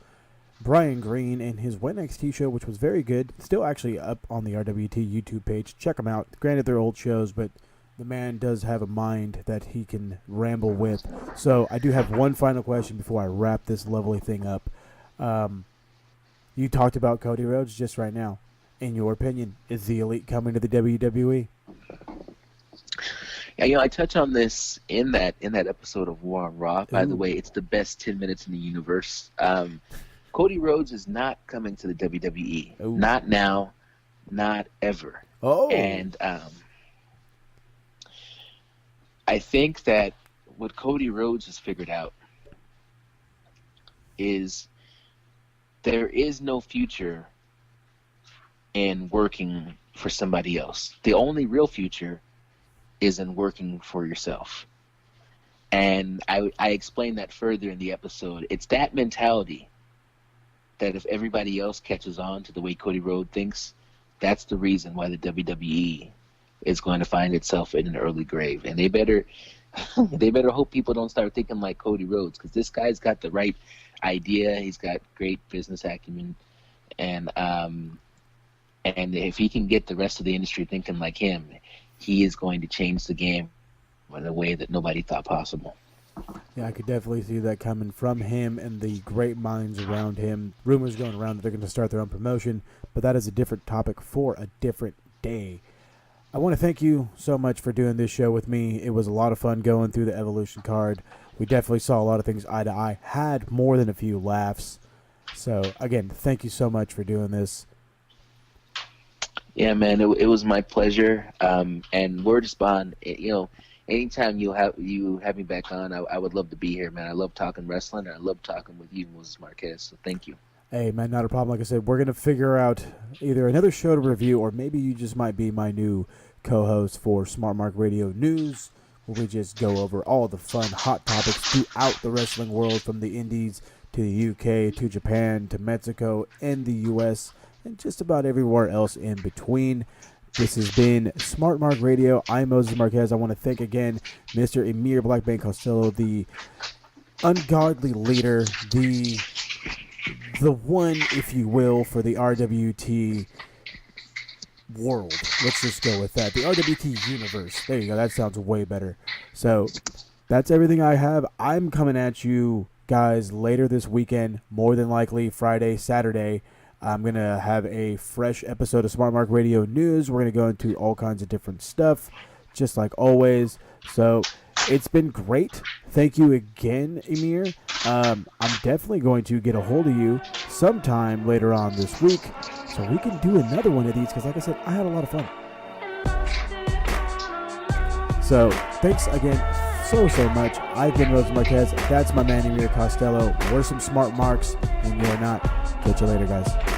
Brian Green and his When NXT show, which was very good. Still actually up on the RWT YouTube page. Check them out. Granted, they're old shows, but the man does have a mind that he can ramble with. So I do have one final question before I wrap this lovely thing up. You talked about Cody Rhodes just right now. In your opinion, is the Elite coming to the WWE? Yeah, I touch on this in that episode of War on Raw. By the way, it's the best 10 minutes in the universe. Cody Rhodes is not coming to the WWE. Ooh. Not now, not ever. Oh. And I think that what Cody Rhodes has figured out is there is no future in working for somebody else. The only real future is in working for yourself. And I explained that further in the episode. It's that mentality that if everybody else catches on to the way Cody Rhodes thinks, that's the reason why the WWE is going to find itself in an early grave. And they better hope people don't start thinking like Cody Rhodes, because this guy's got the right idea. He's got great business acumen, and if he can get the rest of the industry thinking like him, he is going to change the game in a way that nobody thought possible. Yeah, I could definitely see that coming from him and the great minds around him. Rumors going around that they're going to start their own promotion, but that is a different topic for a different day. I want to thank you so much for doing this show with me. It was a lot of fun going through the Evolution card. We definitely saw a lot of things eye to eye, had more than a few laughs. So, again, thank you so much for doing this. Yeah, man, it was my pleasure. And word is bond. Anytime you have me back on, I would love to be here, man. I love talking wrestling, and I love talking with you, Moses Marquez. So thank you. Hey, man, not a problem. Like I said, we're going to figure out either another show to review, or maybe you just might be my new co-host for Smart Mark Radio News, where we just go over all the fun, hot topics throughout the wrestling world, from the Indies to the UK to Japan to Mexico and the US, and just about everywhere else in between. This has been Smart Mark Radio. I'm Moses Marquez. I want to thank again Mr. Emir Blackbane Costello, the ungodly leader, the one, if you will, for the RWT world. Let's just go with that. The RWT universe. There you go. That sounds way better. So that's everything I have. I'm coming at you guys later this weekend, more than likely Friday, Saturday. I'm going to have a fresh episode of Smart Mark Radio News. We're going to go into all kinds of different stuff, just like always. So it's been great. Thank you again, Emir. I'm definitely going to get a hold of you sometime later on this week so we can do another one of these, because like I said, I had a lot of fun. So thanks again so much. I've been Moses Marquez. That's my man, Emir Costello. We're some smart marks, and you're not. Catch you later, guys.